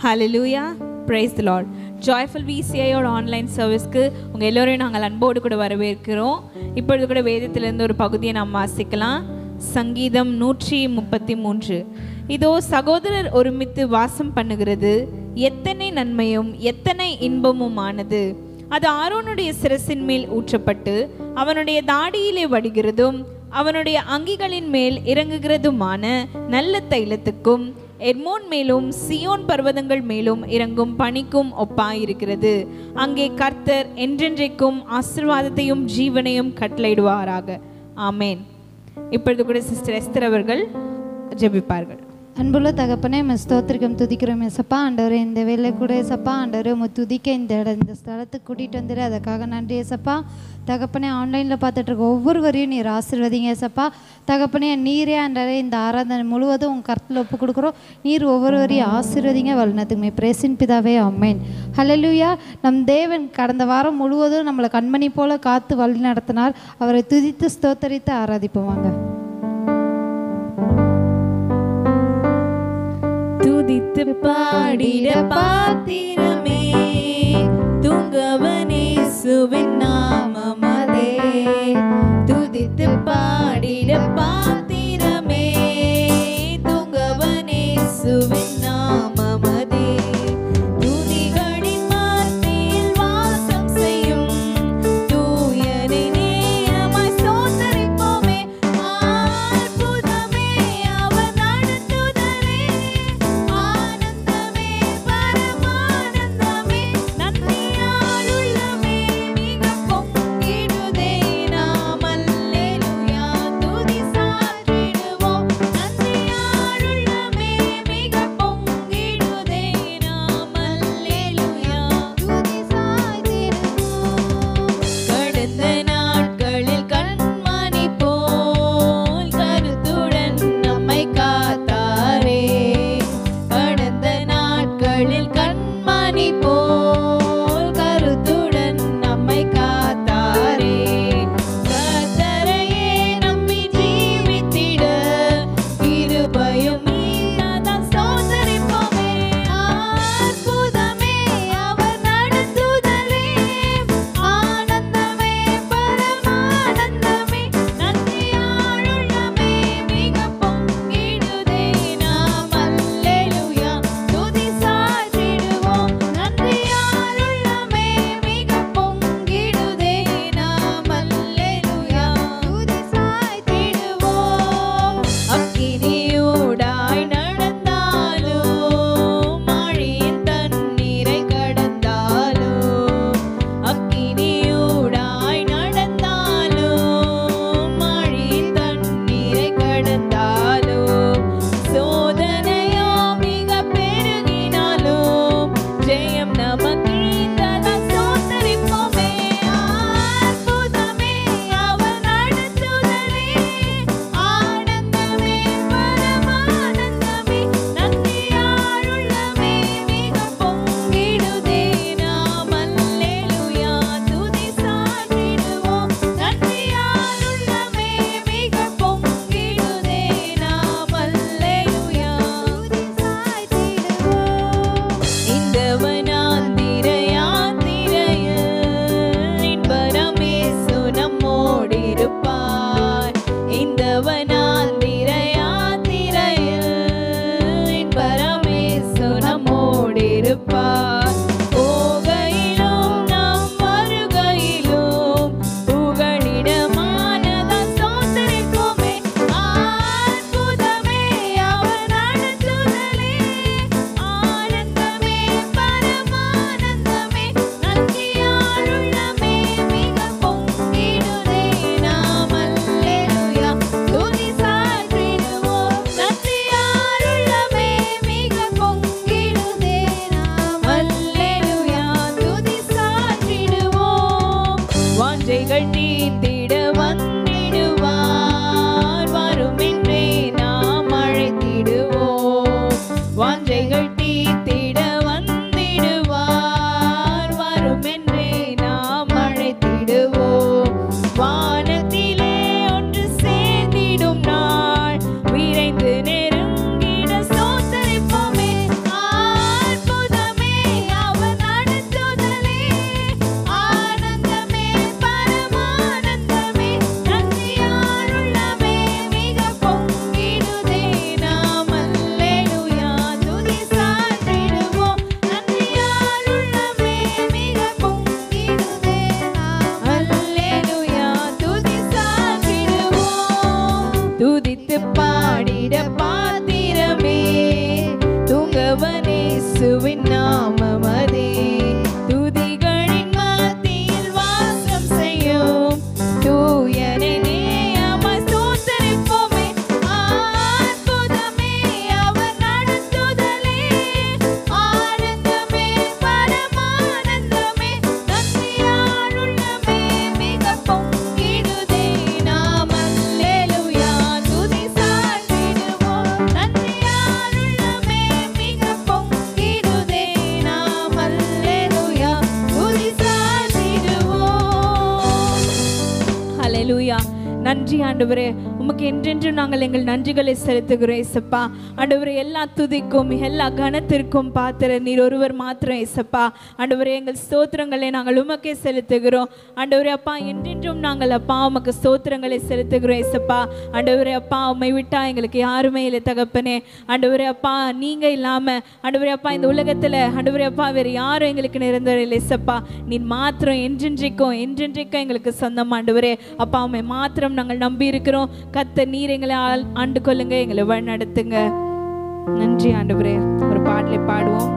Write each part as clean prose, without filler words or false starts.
Hallelujah. Praise the Lord. Joyful VCI or online சர்வீஸ்க்கு உங்கள் எல்லோரையும் நாங்கள் அன்போடு கூட வரவேற்கிறோம். இப்பொழுது கூட வேதத்திலிருந்து ஒரு பகுதியை நாம் வாசிக்கலாம். சங்கீதம் 133. இதோ சகோதரர் ஒருமித்து வாசம் பண்ணுகிறது, எத்தனை நன்மையும் எத்தனை இன்பமுமானது. அது ஆரோனுடைய சிரசின் மேல் ஊற்றப்பட்டு அவனுடைய தாடியிலே வடிகிறதும் அவனுடைய அங்கிகளின் மேல் இறங்குகிறதுமான நல்ல தைலத்துக்கும் எர்மோன் மேலும் சியோன் பர்வதங்கள் மேலும் இறங்கும் பனிக்கும் ஒப்பாயிருக்கிறது. அங்கே கர்த்தர் என்றென்றைக்கும் ஆசீர்வாதத்தையும் ஜீவனையும் கட்டளையிடுவாராக. ஆமேன். இப்பொழுது கூட சிஸ்டர் எஸ்தர் அவர்கள் ஜெபிப்பார்கள். அன்புள்ள தகப்பனே, ஸ்தோத்திரிக்கம் துதிக்கிறோம் ஏசப்பா. ஆண்டவரே, இந்த வேலை கூட ஏசப்பா, ஆண்டவரே துதிக்க இந்த ஸ்தலத்துக்கு கூட்டிகிட்டு வந்துடு, அதுக்காக நன்றி ஏசப்பா. தகப்பனே, ஆன்லைனில் பார்த்துட்டு இருக்க ஒவ்வொருவரையும் நீர் ஆசீர்வதிங்க ஏசப்பா. தகப்பனே, நீரே ஆண்டவரே இந்த ஆராதனை முழுவதும் உங்கள் கருத்தில் ஒப்பு கொடுக்குறோம். நீர் ஒவ்வொருவரையும் ஆசீர்வதிங்க வல்லுனத்துக்குமே பிரேசின் பிதாவே ஆமேன். ஹல்லேலூயா. நம் தேவன் கடந்த வாரம் முழுவதும் நம்மளை கண்மணி போல காத்து வழி நடத்தினார். அவரை துதித்து ஸ்தோத்தரித்து ஆராதிப்போவாங்க. துதித்து பாடிட பாத்திரமே, தூங்கவனேசுவின் நாமமதே. துதித்து பாடிட பாத்திரமே, தூங்கவனேசுவின் நாமமதே. துதிகளின் மத்தியில் வாசம் செய்யும் தூயனை நேரமாய் ஸ்தோத்தரிப்போமே. அற்புதமே அவர் நடத்துதலே, ஆனந்தமே பரமானந்தமே. நன்றியால் உள்ளமே மிக பொங்கிடுதே, நாம் அல்லேலூயா துதி சாற்றிடுவோம். நன்றியால் உள்ளமே மிக பொங்கிடுதே, நாம் அல்லேலூயா துதி சாற்றிடுவோம். கடந்த நாட்களில் கண்மணி போல் கருத்துடன் நம்மை காத்தாரே. கடந்த நாட்களில் கண்மணி போல் கருத்துடன் நம்மை காத்தாரே. கர்த்தரையே நம்பி ஜீவித்திட கிருபையும் நீதான் ஸ்தோத்தரிப்போமே. அற்புதமே அவர் நடத்துதலே, ஆனந்தமே பரமானந்தமே. நன்றியால் உள்ளமே மிக பொங்கிடுதே, நாம் அல்லேலூயா துதி சாற்றிடுவோம். நன்றியால் உள்ளமே மிக பொங்கிடுதே, நாம் அல்லேலூயா துதி சாற்றிடுவோம். அக்கினியூடாய் நடந்தாலும் ஆழியின் தண்ணீரை கடந்தாலும், அக்கினியூடாய் நடந்தாலும் ஆழியின் தண்ணீரை கடந்தாலும், சோதனையோ மிக பெருகினாலும் ஜெயம் நமக்கீந்ததால் ஸ்தோத்தரிப்போமே. அற்புதமே அவர் நடத்துதலே, ஆனந்தமே பரமானந்தமே. நன்றியால் உள்ளமே மிக பொங்கிடுதே, நாம் அல்லேலூயா துதி சாற்றிடுவோம். நன்றியால் உள்ளமே மிக பொங்கிடுதே, நாம் அல்லேலூயா துதி சாற்றிடுவோம். இந்த வனாந்திர யாத்திரையில் இன்பரமேசு நம்மோடிருப்பார். இந்த வனாந்திர யாத்திரையில் இன்பரமேசு நம்மோடிருப்பார். போகையிலும் நாம் வருகையிலும் புகழிடமானதால் ஸ்தோத்தரிப்போமே. அற்புதமே அவர் நடத்துதலே, ஆனந்தமே பரமானந்தமே. நன்றியால் உள்ளமே மிக பொங்கிடுதே, நாம் அல்லேலூயா துதி சாற்றிடுவோம். நன்றியால் உள்ளமே மிக பொங்கிடுதே, நாம் அல்லேலூயா துதி சாற்றிடுவோம். வாஞ்சைகள் தீர்த்திட வந்திடுவார், வருமென்றே நாம் அழைத்திடுவோம். வாஞ்சைகள் தீர்த்திட வந்திடுவார், வருமென்றே நாம் அழைத்திடுவோம். வானத்திலே ஒன்று சேர்ந்திடும் நாள் விரைந்து நெருங்கிட ஸ்தோத்தரிப்போமே. அற்புதமே நன்றி ஆண்டவரே. உமக்கு என்றென்றும் நாங்கள் எங்கள் நன்றிகளை செலுத்துகிறோம் ஏசப்பா. ஆண்டவரே, எல்லா துதிக்கும் எல்லா கனத்திற்கும் பாத்திர நீர் ஒருவர் மாத்திரம் ஏசப்பா. ஆண்டவரே, எங்கள் ஸ்தோத்திரங்களை நாங்கள் உமக்கே செலுத்துகிறோம் ஆண்டவரே. அப்பா, என்றென்றும் நாங்கள் அப்பா உமக்கு ஸ்தோத்திரங்களை செலுத்துகிறோம் ஏசப்பா. ஆண்டவரே அப்பா, உம்மை விட்டா எங்களுக்கு யாருமே இல்லை தகப்பனே. ஆண்டவரே அப்பா, நீங்க இல்லாம ஆண்டவரே அப்பா இந்த உலகத்துல ஆண்டவரே அப்பா வேறு யாரும் எங்களுக்கு நிரந்தரம் இல்லை ஏசப்பா. நீர் மாத்திரம் என்றென்றைக்கும் எங்களுக்கு சொந்தம் ஆண்டவரே. அப்பா, உம்மை மாத்திரம் நாங்கள் நம்பி இருக்கிறோம். கர்த்தர் நீர் எங்களை ஆண்டு கொள்ளுங்க, எங்களை வழி நடத்துங்க. நன்றி ஆண்டவரே. ஒரு பாடலை பாடுவோம்.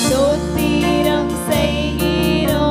Sothiram Seigiro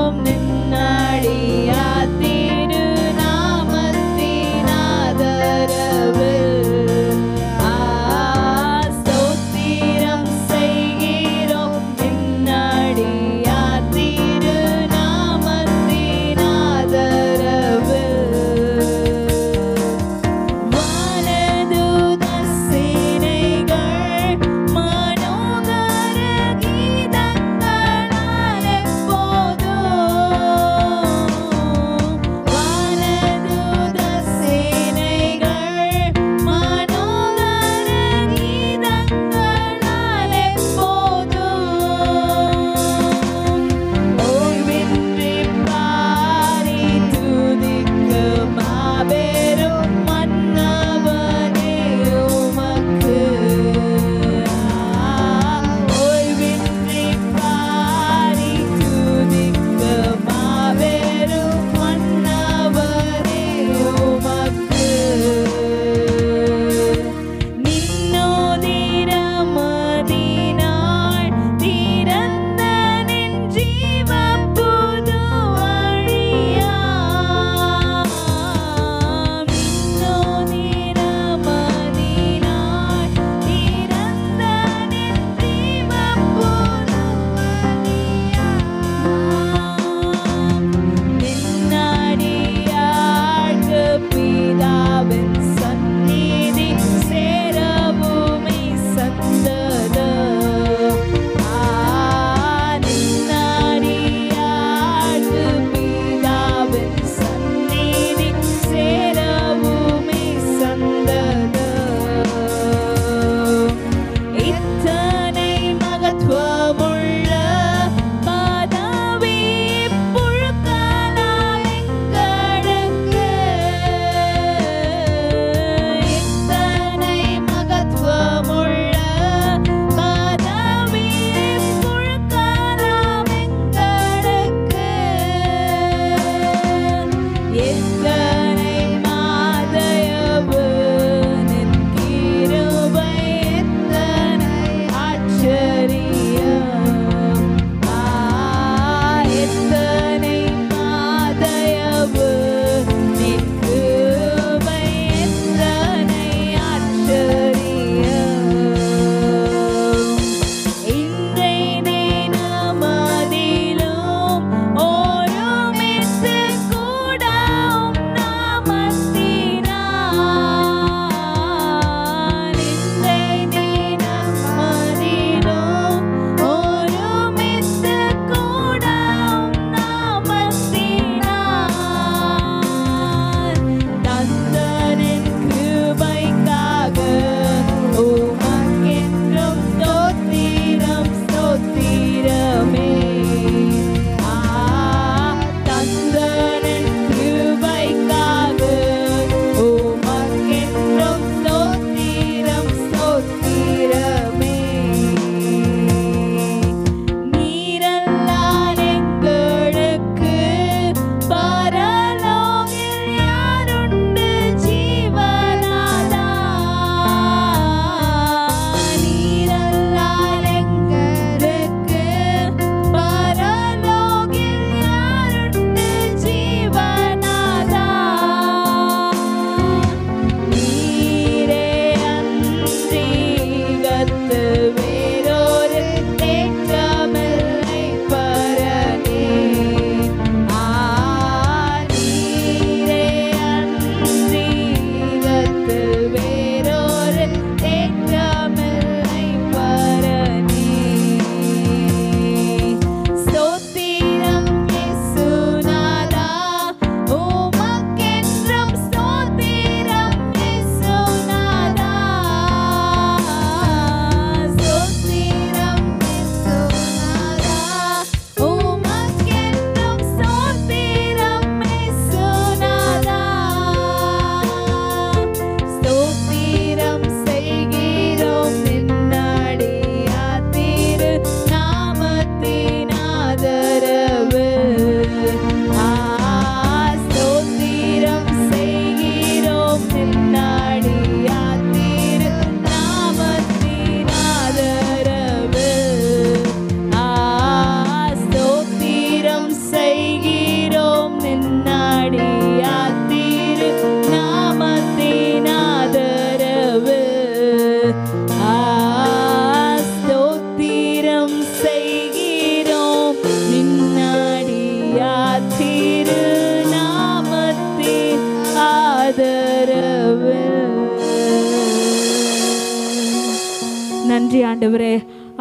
நன்றி ஆண்டவரே.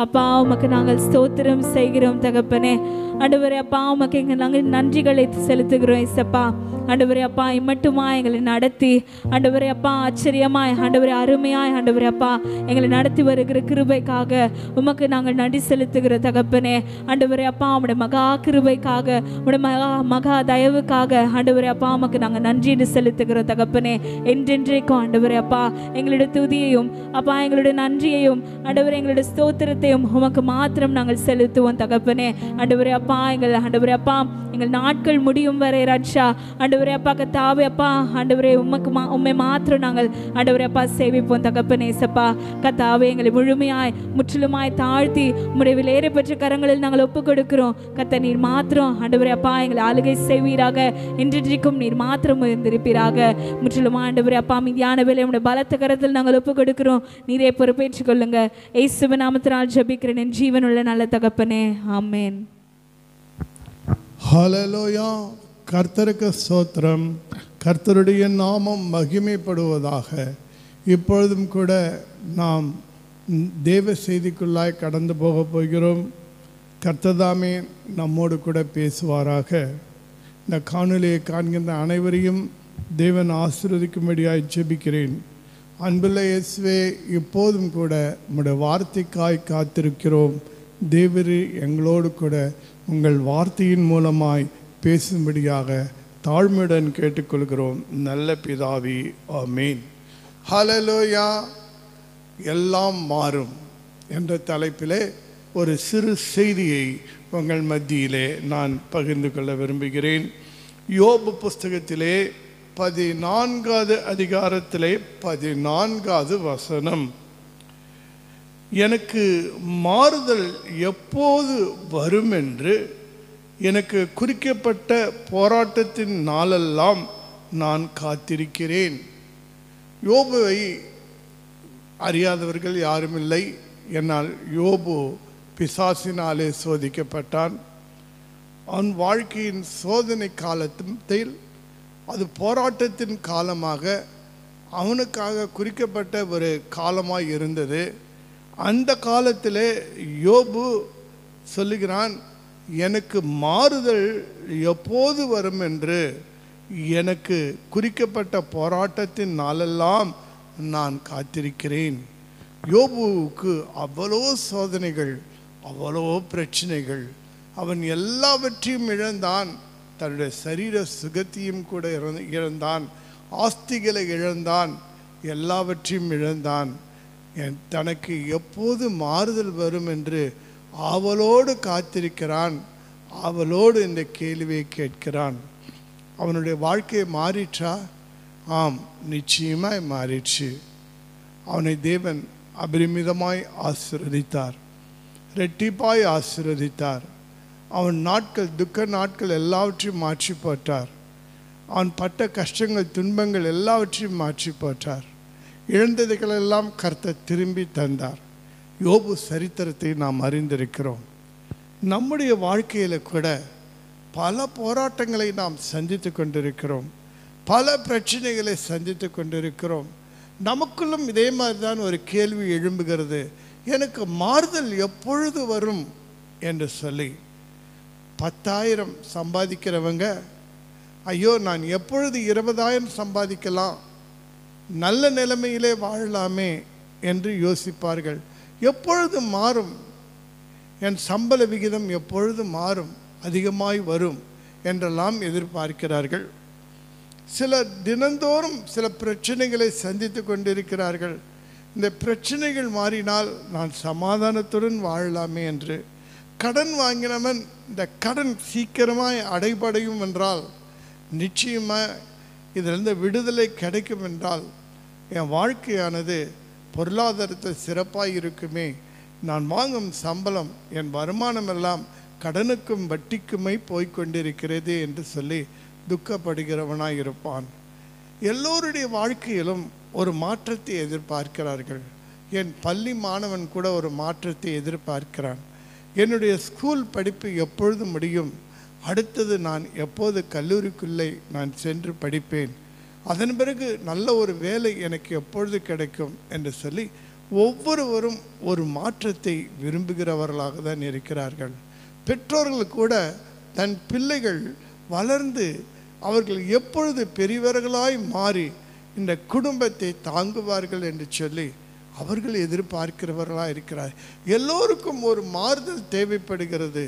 அப்பா உமக்கு நாங்கள் ஸ்தோத்திரம் செய்கிறோம் தகப்பனே. ஆண்டவரே அப்பா உமக்கு நாங்கள் நன்றிகளை செலுத்துகிறோம் இசப்பா. ஆண்டவரே அப்பா இம்மட்டுமா எங்களை நடத்தி ஆண்டவரே அப்பா ஆச்சரியமாய் ஆண்டவரே அருமையாய் ஆண்டவரே அப்பா எங்களை நடத்தி வருகிற கிருபைக்காக உமக்கு நாங்கள் நன்றி செலுத்துகிற தகப்பனே. ஆண்டவரே அப்பா உம்முடைய மகா கிருபைக்காக உம்முடைய மகா தயவுக்காக ஆண்டவரே அப்பா உமக்கு நாங்கள் நன்றி செலுத்துகிற தகப்பனே. என்றென்றைக்கும் ஆண்டவரே அப்பா எங்களுடைய துதியையும் அப்பா எங்களுடைய நன்றியையும் ஆண்டவரே எங்களுடைய ஸ்தோத்திரத்தையும் உமக்கு மாத்திரம் நாங்கள் செலுத்துவோம் தகப்பனே. ஆண்டவரே அப்பா ஆண்டவரே அப்பா எங்கள் நாட்கள் முடியும் வரை ரட்சா ஆண்டவரே அப்பா கத்தாவே அப்பா ஆண்டவரே உம்மை மாத்திரம் நாங்கள் ஆண்டவரே அப்பா சேவிப்போம் தகப்பனே. சப்பா கத்தாவே எங்களை முழுமையாய் முற்றிலுமாய் தாழ்த்தி உம்முடைய விலையேற பெற்ற கரங்களில் நாங்கள் ஒப்புக் கொடுக்கிறோம். கத்த நீர் மாத்திரம் ஆண்டவரே அப்பா எங்களை ஆளுகை செய்வீராக. என்றென்றைக்கும் நீர் மாத்திரம் இருந்திருப்பீராக. முற்றிலுமா ஆண்டவரே அப்பா மீதியான வேலை உம்முடைய பலத்த கரத்தில் நாங்கள் ஒப்புக் கொடுக்கிறோம். நீரே பொறுப்பேற்றுக் கொள்ளுங்க. இயேசுவின் நாமத்தினால் ஜெபிக்கிறேன் என் ஜீவனுள்ள நல்ல தகப்பனே. ஆமென். ஹல்லேலூயா. கர்த்தருக்கு ஸ்தோத்திரம். கர்த்தருடைய நாமம் மகிமைப்படுவதாக. இப்பொழுதும் கூட நாம் தேவ செய்திக்குள்ளாய் கடந்து போக போகிறோம். கர்த்ததாமே நம்மோடு கூட பேசுவாராக. இந்த காணொலியை காண்கின்ற அனைவரையும் தேவன் ஆசீர்வதிக்கும்படியாய் ஜெபிக்கிறேன். அன்புள்ள இயேசுவே, இப்போதும் கூட உம்முடைய வார்த்தைக்காய் காத்திருக்கிறோம். தேவரே எங்களோடு கூட உங்கள் வார்த்தையின் மூலமாய் பேசும்படியாக தாழ்மையுடன் கேட்டுக்கொள்கிறோம். நல்ல பிதாவே, ஆமென். ஹல்லேலூயா. எல்லாம் மாறும் என்ற தலைப்பிலே ஒரு சிறு செய்தியை உங்கள் மத்தியிலே நான் பகிர்ந்து கொள்ள விரும்புகிறேன். யோபு புஸ்தகத்திலே 14வது அதிகாரத்திலே 14வது வசனம், எனக்கு மாறுதல் எப்போது வரும் என்று எனக்கு குறிக்கப்பட்ட போராட்டத்தின் நாளெல்லாம் நான் காத்திருக்கிறேன். யோபுவை அறியாதவர்கள் யாரும் இல்லை. என்னால் யோபு பிசாசினாலே சோதிக்கப்பட்டான். அவன் வாழ்க்கையின் சோதனை காலத்தில் அது போராட்டத்தின் காலமாக அவனுக்காக குறிக்கப்பட்ட ஒரு காலமாய் இருந்தது. அந்த காலத்திலே யோபு சொல்லுகிறான், எனக்கு மாறுதல் எப்போது வரும் என்று எனக்கு குறிக்கப்பட்ட போராட்டத்தின் நாளெல்லாம் நான் காத்திருக்கிறேன். யோபுவுக்கு அவ்வளோ சோதனைகள், அவ்வளோ பிரச்சனைகள். அவன் எல்லாவற்றையும் இழந்தான். தன்னுடைய சரீர சுகத்தையும் கூட இழந்தான். ஆஸ்திகளை இழந்தான். எல்லாவற்றையும் இழந்தான். தனக்கு எப்போது மாறுதல் வரும் என்று ஆவலோடு காத்திருக்கிறான். ஆவலோடு இந்த கேள்வியை கேட்கிறான். அவனுடைய வாழ்க்கையை மாறிற்றா? ஆம், நிச்சயமாய் மாறிற்று. அவனை தேவன் அபரிமிதமாய் ஆசீர்வதித்தார், ரெட்டிப்பாய் ஆசீர்வதித்தார். அவன் நாட்கள், துக்க நாட்கள் எல்லாவற்றையும் மாற்றி போட்டார். அவன் பட்ட கஷ்டங்கள், துன்பங்கள் எல்லாவற்றையும் மாற்றி போட்டார். இழந்ததைகளெல்லாம் கர்த்தர் திரும்பி தந்தார். யோபு சரித்திரத்தை நாம் அறிந்திருக்கிறோம். நம்முடைய வாழ்க்கையில் கூட பல போராட்டங்களை நாம் சந்தித்து கொண்டிருக்கிறோம். பல பிரச்சனைகளை சந்தித்து கொண்டிருக்கிறோம். நமக்குள்ளும் இதே மாதிரி தான் ஒரு கேள்வி எழும்புகிறது, எனக்கு மாறுதல் எப்பொழுது வரும் என்று சொல்லி. 10,000 சம்பாதிக்கிறவங்க, ஐயோ நான் எப்பொழுது 20,000 சம்பாதிக்கலாம், நல்ல நிலைமையிலே வாழலாமே என்று யோசிப்பார்கள். எப்பொழுது மாறும், என் சம்பள விகிதம் எப்பொழுது மாறும், அதிகமாய் வரும் என்றெல்லாம் எதிர்பார்க்கிறார்கள். சிலர் தினந்தோறும் சில பிரச்சனைகளை சந்தித்து கொண்டிருக்கிறார்கள். இந்த பிரச்சனைகள் மாறினால் நான் சமாதானத்துடன் வாழலாமே என்று. கடன் வாங்கினவன் இந்த கடன் சீக்கிரமாய் அடைபடையும் என்றால், நிச்சயமாக இதிலிருந்து விடுதலை கிடைக்கும் என்றால், என் வாழ்க்கையானது பொருளாதாரத்தில் சிறப்பாக இருக்குமே, நான் வாங்கும் சம்பளம், என் வருமானம் எல்லாம் கடனுக்கும் வட்டிக்குமே போய்கொண்டிருக்கிறது என்று சொல்லி துக்கப்படுகிறவனாய் இருப்பான். எல்லோருடைய வாழ்க்கையிலும் ஒரு மாற்றத்தை எதிர்பார்க்கிறார்கள். என் பள்ளி மாணவன் கூட ஒரு மாற்றத்தை எதிர்பார்க்கிறான். என்னுடைய ஸ்கூல் படிப்பு எப்பொழுது முடியும், அடுத்தது நான் எப்போது கல்லூரிக்குள்ளே நான் சென்று படிப்பேன், அதன் பிறகு நல்ல ஒரு வேலை எனக்கு எப்பொழுது கிடைக்கும் என்று சொல்லி ஒவ்வொருவரும் ஒரு மாற்றத்தை விரும்புகிறவர்களாக தான் இருக்கிறார்கள். பெற்றோர்கள் கூட தன் பிள்ளைகள் வளர்ந்து அவர்கள் எப்பொழுது பெரியவர்களாய் மாறி இந்த குடும்பத்தை தாங்குவார்கள் என்று சொல்லி அவர்கள் எதிர்பார்க்கிறவர்களாக இருக்கிறார். எல்லோருக்கும் ஒரு மாறுதல் தேவைப்படுகிறது.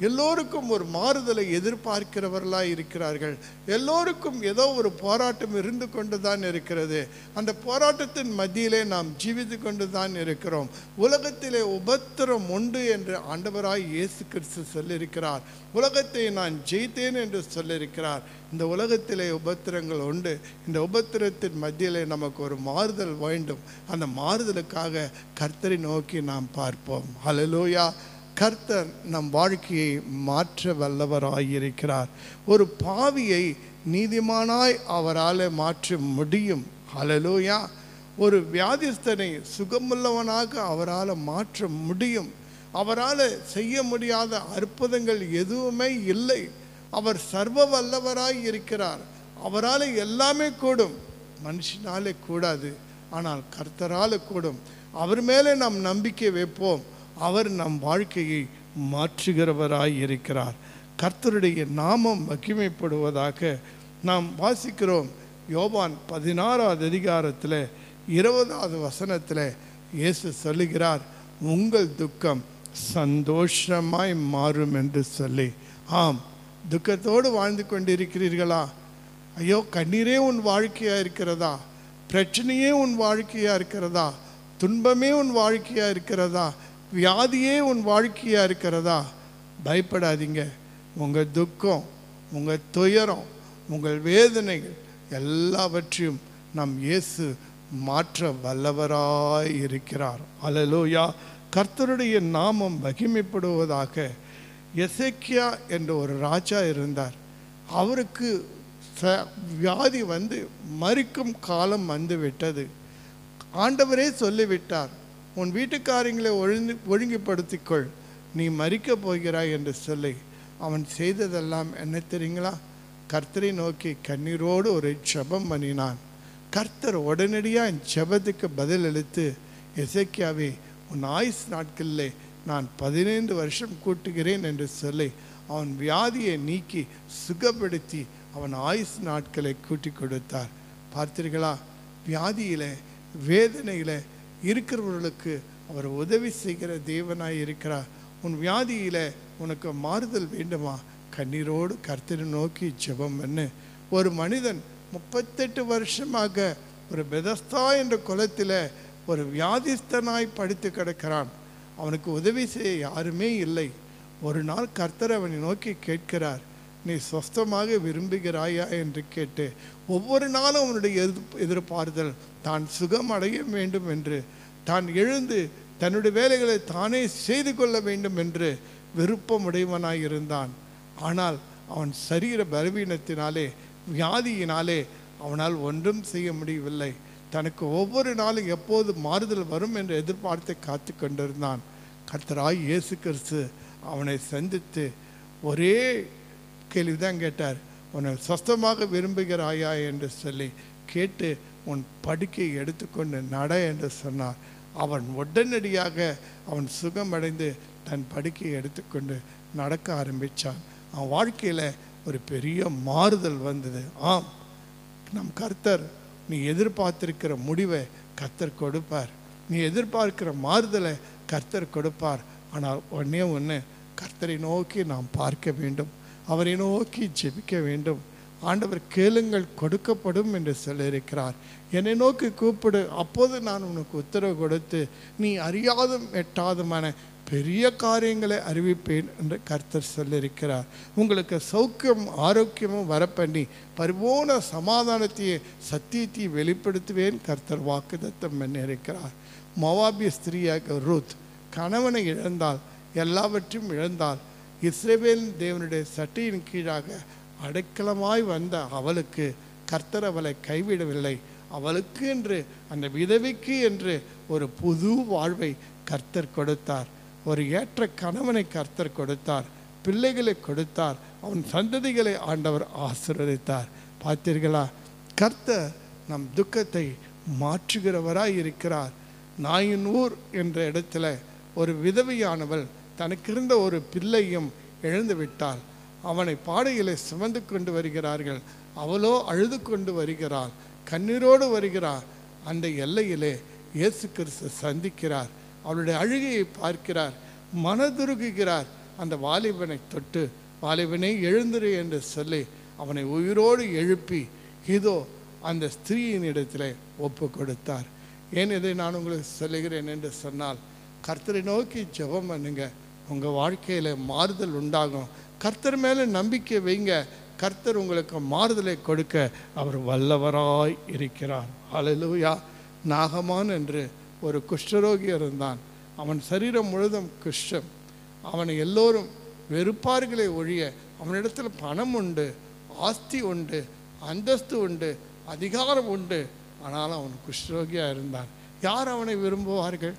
எல்லோருக்கும் ஒரு மாறுதலை எதிர்பார்க்கிறவர்களாக இருக்கிறார்கள். எல்லோருக்கும் ஏதோ ஒரு போராட்டம் இருந்து கொண்டு தான் இருக்கிறது. அந்த போராட்டத்தின் மத்தியிலே நாம் ஜீவித்து கொண்டு தான் இருக்கிறோம். உலகத்திலே உபத்திரம் உண்டு என்று ஆண்டவராய் இயேசு கிறிஸ்து சொல்லியிருக்கிறார். உலகத்தை நான் ஜெயித்தேன் என்று சொல்லியிருக்கிறார். இந்த உலகத்திலே உபத்திரங்கள் உண்டு. இந்த உபத்திரத்தின் மத்தியிலே நமக்கு ஒரு மாறுதல் வேண்டும். அந்த மாறுதலுக்காக கர்த்தரை நோக்கி நாம் பார்ப்போம். ஹல்லேலூயா. கர்த்தர் நம் வாழ்க்கையை மாற்ற வல்லவராயிருக்கிறார். ஒரு பாவியை நீதிமானாய் அவரால் மாற்ற முடியும். ஹல்லேலூயா. ஒரு வியாதிஸ்தனை சுகமுள்ளவனாக அவரால் மாற்ற முடியும். அவரால் செய்ய முடியாத அற்புதங்கள் எதுவுமே இல்லை. அவர் சர்வ வல்லவராய் இருக்கிறார். அவரால் எல்லாமே கூடும். மனுஷனாலே கூடாது, ஆனால் கர்த்தரால் கூடும். அவர் மேலே நாம் நம்பிக்கை வைப்போம். அவர் நம் வாழ்க்கையை மாற்றுகிறவராய் இருக்கிறார். கர்த்தருடைய நாமம் மகிமைப்படுவதாக. நாம் வாசிக்கிறோம் யோவான் 16வது அதிகாரத்தில் 20வது வசனத்தில் இயேசு சொல்லுகிறார், உங்கள் துக்கம் சந்தோஷமாய் மாறும் என்று சொல்லி. ஆம், துக்கத்தோடு வாழ்ந்து கொண்டிருக்கிறீர்களா? ஐயோ, கண்ணீரே உன் வாழ்க்கையாக இருக்கிறதா? பிரச்சனையே உன் வாழ்க்கையாக இருக்கிறதா? துன்பமே உன் வாழ்க்கையாக இருக்கிறதா? வியாதியே உன் வாழ்க்கையாக இருக்கிறதா? பயப்படாதீங்க. உங்கள் துக்கம், உங்கள் துயரம், உங்கள் வேதனைகள் எல்லாவற்றையும் நம் இயேசு மாற்ற வல்லவராய் இருக்கிறார். அல்லேலூயா. கர்த்தருடைய நாமம் மகிமைப்படுவதாக. எசேக்கியா என்ற ஒரு ராஜா இருந்தார். அவருக்கு வியாதி வந்து மரிக்கும் காலம் வந்து விட்டது. ஆண்டவரே சொல்லிவிட்டார், உன் வீட்டுக்காரங்களை ஒழுங்குபடுத்திக்கொள், நீ மரிக்க போகிறாய் என்று சொல்லி. அவன் செய்ததெல்லாம் என்ன தெரியுங்களா? கர்த்தரை நோக்கி கண்ணீரோடு ஒரு ஜெபம் பண்ணினான். கர்த்தர் உடனடியாக ஜெபத்துக்கு பதில் அளித்து, எசேக்கியாவே, உன் ஆயுஸ் நாட்களிலே நான் 15 வருஷம் கூட்டுகிறேன் என்று சொல்லி அவன் வியாதியை நீக்கி சுகப்படுத்தி அவன் ஆயுஸ் நாட்களை கூட்டி கொடுத்தார். பார்த்தீர்களா? வியாதியில் வேதனையில் இருக்கிறவர்களுக்கு அவர் உதவி செய்கிற தேவனாய் இருக்கிறார். உன் வியாதியில் உனக்கு மாறுதல் வேண்டுமா? கண்ணீரோடு கர்த்தரை நோக்கி ஜெபம் பண்ணு. ஒரு மனிதன் 38 வருஷமாக ஒரு பெதஸ்தா என்ற குளத்தில் ஒரு வியாதிஸ்தனாய் படுத்து கிடக்கிறான். அவனுக்கு உதவி செய்ய யாருமே இல்லை. ஒரு நாள் கர்த்தர் அவனை நோக்கி கேட்கிறார், நீ சொஸ்தமாக விரும்புகிறாயா என்று கேட்டு, ஒவ்வொரு நாளும் அவனுடைய எதிர்பார்த்தல் தான் சுகம் அடைய வேண்டும் என்று, தான் எழுந்து தன்னுடைய வேலைகளை தானே செய்து கொள்ள வேண்டும் என்று விருப்பமுடையவனாய் இருந்தான். ஆனால் அவன் சரீர பலவீனத்தினாலே, வியாதியினாலே அவனால் ஒன்றும் செய்ய முடியவில்லை. தனக்கு ஒவ்வொரு நாளும் எப்போது மாறுதல் வரும் என்று எதிர்பார்த்து காத்து கொண்டிருந்தான். கர்த்தராய் இயேசு கிறிஸ்து அவனை சந்தித்து ஒரே கேள்விதான் கேட்டார், உன்னை சொஸ்தமாக விரும்புகிறாயா என்று சொல்லி கேட்டு, உன் படுக்கையை எடுத்துக்கொண்டு நட என்று சொன்னார். அவன் உடனடியாக அவன் சுகமடைந்து தன் படுக்கையை எடுத்துக்கொண்டு நடக்க ஆரம்பித்தான். அவன் வாழ்க்கையில் ஒரு பெரிய மாறுதல் வந்தது. ஆம், நம் கர்த்தர் நீ எதிர்பார்த்திருக்கிற முடிவை கர்த்தர் கொடுப்பார். நீ எதிர்பார்க்கிற மாறுதலை கர்த்தர் கொடுப்பார். ஆனால் ஒன்று, கர்த்தரை நோக்கி நாம் பார்க்க வேண்டும். அவரை நோக்கி ஜெபிக்க வேண்டும். ஆண்டவர் கேளுங்கள் கொடுக்கப்படும் என்று சொல்லியிருக்கிறார். என்னை நோக்கி கூப்பிடு, அப்போது நான் உனக்கு உத்தரவு கொடுத்து நீ அறியாதும் எட்டாதுமான பெரிய காரியங்களை அறிவிப்பேன் என்று கர்த்தர் சொல்லியிருக்கிறார். உங்களுக்கு சௌக்கியம் ஆரோக்கியமும் வரப்பண்ணி பரிபூர்ண சமாதானத்தையே சத்தியத்தை வெளிப்படுத்துவேன் கர்த்தர் வாக்குத்தத்தம் பண்ணியிருக்கிறார். மோவாபிய ஸ்திரீயாக ரூத் கணவனை இழந்தால், எல்லாவற்றையும் இழந்தால், இஸ்ரவேல் தேவனுடைய சட்டையின் கீழாக அடைக்கலமாய் வந்த அவளுக்கு கர்த்தர் அவளை கைவிடவில்லை. அவளுக்கு என்று, அந்த விதவைக்கு என்று ஒரு புது வாழ்வை கர்த்தர் கொடுத்தார். ஒரு ஏற்ற கணவனை கர்த்தர் கொடுத்தார். பிள்ளைகளை கொடுத்தார். அவன் சந்ததிகளை ஆண்டவர் ஆசீர்வதித்தார். பார்த்தீர்களா? கர்த்தர் நம் துக்கத்தை மாற்றுகிறவராய் இருக்கிறார். நாயினூர் என்ற இடத்துல ஒரு விதவையானவள் தனக்கு இருந்த ஒரு பிள்ளையும் இழந்து விட்டாள். அவனை பாடையிலே சுமந்து கொண்டு வருகிறார்கள். அவளோ அழுது கொண்டு வருகிறாள், கண்ணீரோடு வருகிறார். அந்த எல்லையிலே இயேசு கிறிஸ்து சந்திக்கிறார். அவளுடைய அழுகையை பார்க்கிறார், மனதுருகுகிறார். அந்த வாலிபனை தொட்டு, வாலிபனை எழுந்திரு என்று சொல்லி அவனை உயிரோடு எழுப்பி இதோ அந்த ஸ்திரீயின் இடத்திலே ஒப்பு கொடுத்தார். ஏன் இதை நான் உங்களுக்கு சொல்லுகிறேன் என்று சொன்னால், கர்த்தரை நோக்கி ஜெபம் பண்ணுங்க, உங்கள் வாழ்க்கையில் மாறுதல் உண்டாகும். கர்த்தர் மேலே நம்பிக்கை வைங்க, கர்த்தர் உங்களுக்கு மாறுதலை கொடுக்க அவர் வல்லவராய் இருக்கிறார். ஹல்லேலூயா. நாகமான் என்று ஒரு குஷ்டரோகி இருந்தான். அவன் சரீரம் முழுதும் குஷ்டம். அவனை எல்லோரும் வெறுப்பார்களே ஒழிய, அவனிடத்தில் பணம் உண்டு, ஆஸ்தி உண்டு, அந்தஸ்து உண்டு, அதிகாரம் உண்டு. ஆனால் அவன் குஷ்டரோகியாக இருந்தான். யார் அவனை விரும்புவார்கள்?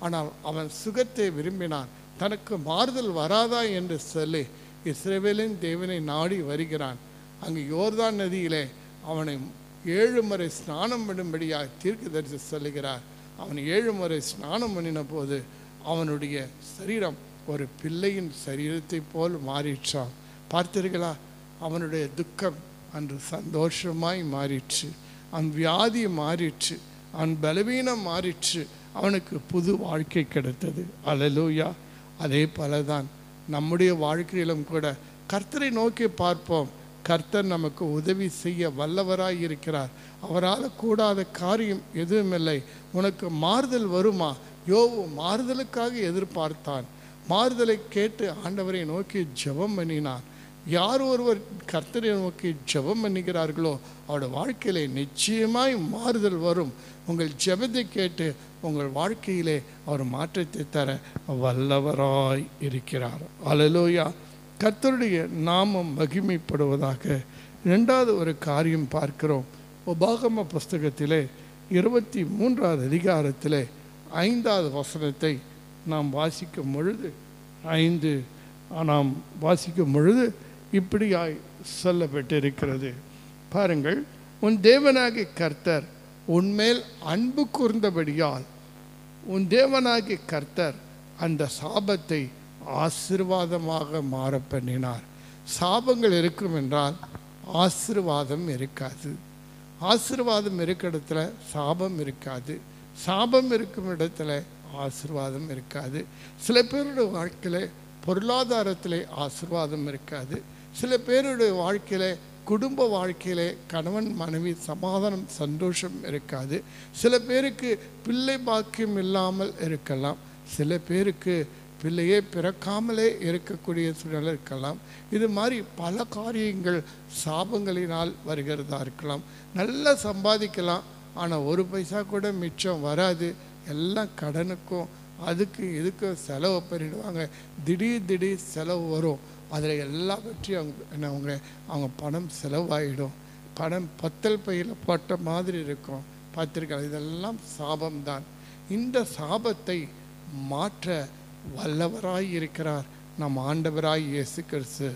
ஆனால் அவன் சுகத்தை விரும்பினான். தனக்கு மாறுதல் வராதா என்று சொல்லி இஸ்ரவேலின் தேவனை நாடி வருகிறான். அங்கு யோர்தான் நதியிலே அவனை 7 முறை ஸ்நானம் பண்ணும்படியாக தீர்க்கதரிசி சொல்லுகிறார். அவன் 7 முறை ஸ்நானம் பண்ணின போது அவனுடைய சரீரம் ஒரு பிள்ளையின் சரீரத்தை போல் மாறிற்றான். பார்த்தீர்களா? அவனுடைய துக்கம் அன்று சந்தோஷமாய் மாறிற்று. அவன் வியாதி மாறிற்று, அவன் பலவீனம் மாறிற்று. அவனுக்கு புது வாழ்க்கை கிடைத்தது. அல்லேலூயா. அதே போலதான் நம்முடைய வாழ்க்கையிலும் கூட கர்த்தரை நோக்கி பார்ப்போம். கர்த்தர் நமக்கு உதவி செய்ய வல்லவராய் இருக்கிறார். அவரால் கூடாத காரியம் எதுவுமில்லை. உனக்கு மாறுதல் வருமா? யோபு மாறுதலுக்காக எதிர்பார்த்தான். மாறுதலை கேட்டு ஆண்டவரை நோக்கி ஜெபம் பண்ணினான். யார் ஒருவர் கர்த்தரை நோக்கி ஜெபம் பண்ணுகிறார்களோ அவருடைய வாழ்க்கையிலே நிச்சயமாய் மாறுதல் வரும். உங்கள் ஜெபத்தை கேட்டு உங்கள் வாழ்க்கையிலே அவர் மாற்றத்தை தர வல்லவராய் இருக்கிறார். அல்லேலூயா. கர்த்தருடைய நாமம் மகிமைப்படுவதாக. 2வது ஒரு காரியம் பார்க்கிறோம். உபாகம புஸ்தகத்திலே 23வது அதிகாரத்திலே 5வது வசனத்தை நாம் வாசிக்கும் பொழுது இப்படியாய் சொல்லப்பட்டிருக்கிறது. பாருங்கள், உன் தேவனாகிய கர்த்தர் உன்மேல் அன்பு கூர்ந்தபடியால் உன் தேவனாகிய கர்த்தர் அந்த சாபத்தை ஆசீர்வாதமாக மாற பண்ணினார். சாபங்கள் இருக்கும் என்றால் ஆசீர்வாதம் இருக்காது. ஆசீர்வாதம் இருக்கிற இடத்துல சாபம் இருக்காது. சாபம் இருக்கும் இடத்துல ஆசீர்வாதம் இருக்காது. சில பேருடைய வாழ்க்கையில் பொருளாதாரத்திலே ஆசீர்வாதம் இருக்காது. சில பேருடைய வாழ்க்கையில, குடும்ப வாழ்க்கையிலே கணவன் மனைவி சமாதானம் சந்தோஷம் இருக்காது. சில பேருக்கு பிள்ளை பாக்கியம் இல்லாமல் இருக்கலாம். சில பேருக்கு பிள்ளையே பிறக்காமலே இருக்கக்கூடிய சூழ்நிலை இருக்கலாம். இது மாதிரி பல காரியங்கள் சாபங்களினால் வருகிறதா இருக்கலாம். நல்லா சம்பாதிக்கலாம், ஆனால் ஒரு பைசா கூட மிச்சம் வராது. எல்லாம் கடனுக்கும் அதுக்கு இதுக்கும் செலவு பண்ணிடுவாங்க. திடீர் செலவு வரும். அதில் எல்லாவற்றையும் அவங்க பணம் செலவாயிடும். பணம் பத்தல் பையில் போட்ட மாதிரி இருக்கும். பார்த்திருக்கலாம். இதெல்லாம் சாபம்தான். இந்த சாபத்தை மாற்ற வல்லவராய் இருக்கிறார் நம் ஆண்டவராய் இயேசு கிறிஸ்து.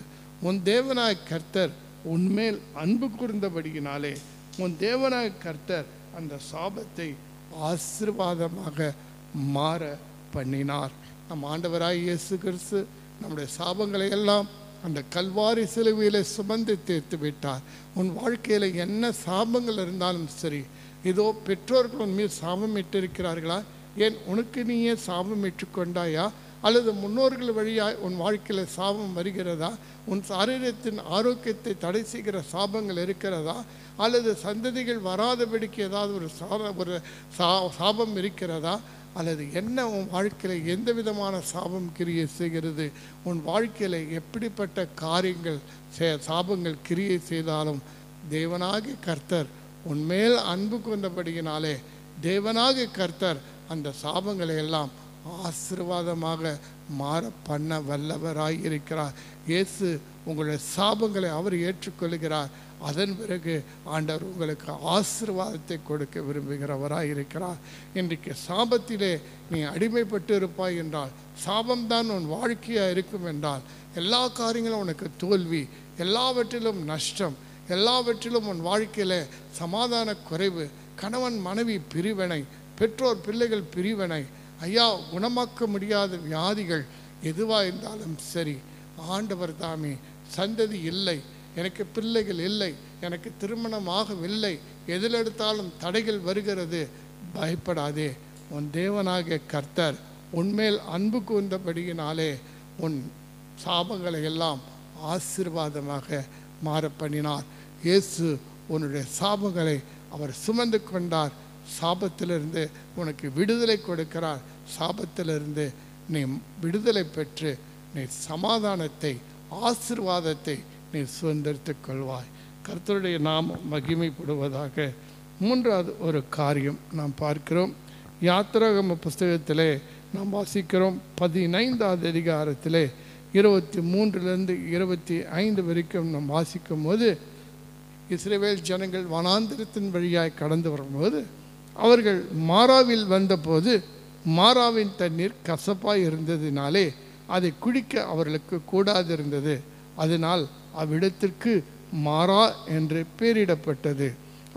உன் தேவனாய் கர்த்தர் உன்மேல் அன்பு கூர்ந்தபடியினாலே உன் தேவனாய் கர்த்தர் அந்த சாபத்தை ஆசீர்வாதமாக மாற பண்ணினார். நம் ஆண்டவராய் இயேசு கிறிஸ்து நம்முடைய சாபங்களை எல்லாம் அந்த கல்வாரி சிலுவையிலே சுமந்து தீர்த்து விட்டார். உன் வாழ்க்கையில் என்ன சாபங்கள் இருந்தாலும் சரி, இதோ பெற்றோர்கள் உன் மீது சாபம் இட்டிருக்கிறார்களா? ஏன் உனக்கு நீயே சாபம் இட்டுக்கொண்டாயா? அல்லது முன்னோர்கள் வழியாய் உன் வாழ்க்கையில் சாபம் வருகிறதா? உன் சரீரத்தின் ஆரோக்கியத்தை தடை செய்கிற சாபங்கள் இருக்கிறதா? அல்லது சந்ததிகள் வராதபடிக்கு ஏதாவது ஒரு சாபம் இருக்கிறதா? அல்லது என்ன உன் வாழ்க்கையில் எந்த விதமான சாபம் கிரியை செய்கிறது? உன் வாழ்க்கையில் எப்படிப்பட்ட காரியங்கள் சாபங்கள் கிரியை செய்தாலும் தேவனாகிய கர்த்தர் உன்மேல் அன்பு கொண்டபடியினாலே தேவனாகிய கர்த்தர் அந்த சாபங்களை எல்லாம் ஆசீர்வாதமாக மாற பண்ண வல்லவராய் இருக்கிறார். இயேசு உங்களுடைய சாபங்களை அவர் ஏற்றுக்கொள்கிறார். அதன் பிறகு ஆண்டவர் உங்களுக்கு ஆசீர்வாதத்தை கொடுக்க விரும்புகிறவராய் இருக்கிறார். இன்றைக்கு சாபத்திலே நீ அடிமைப்பட்டு இருப்பாய் என்றால், சாபம்தான் உன் வாழ்க்கையாக இருக்கும் என்றால், எல்லா காரியங்களும் உனக்கு தோல்வி, எல்லாவற்றிலும் நஷ்டம், எல்லாவற்றிலும் உன் வாழ்க்கையில் சமாதான குறைவு, கணவன் மனைவி பிரிவினை, பெற்றோர் பிள்ளைகள் பிரிவினை, ஐயா குணமாக்க முடியாத வியாதிகள் எதுவாக இருந்தாலும் சரி, ஆண்டவர் தாமே சந்ததி இல்லை, எனக்கு பிள்ளைகள் இல்லை, எனக்கு திருமணம் ஆகவில்லை, எதில் எடுத்தாலும் தடைகள் வருகிறது, பயப்படாதே. உன் தேவனாகிய கர்த்தர் உன்மேல் அன்பு கூர்ந்தபடியினாலே உன் சாபங்களை எல்லாம் ஆசீர்வாதமாக மாற பண்ணினார். இயேசு உன்னுடைய சாபங்களை அவர் சுமந்து கொண்டார். சாபத்திலிருந்து உனக்கு விடுதலை கொடுக்கிறார். சாபத்திலிருந்து நீ விடுதலை பெற்று நீ சமாதானத்தை, ஆசீர்வாதத்தை நீ சுதந்திரித்துக் கொள்வாய். கர்த்தருடைய நாமம் மகிமைப்படுவதாக. மூன்றாவது ஒரு காரியம் நாம் பார்க்கிறோம். யாத்திராகம புஸ்தகத்திலே நாம் வாசிக்கிறோம் 15வது அதிகாரத்திலே 23 25 வரைக்கும் நாம் வாசிக்கும் போது, இஸ்ரவேல் ஜனங்கள் வனாந்திரத்தின் வழியாய் கடந்து வரும்போது அவர்கள் மாராவில் வந்தபோது மாராவின் தண்ணீர் கசப்பாய் இருந்ததினாலே அதை குடிக்க அவர்களுக்கு கூடாதிருந்தது. அதனால் அவ்விடத்திற்கு மாரா என்று பெயரிடப்பட்டது.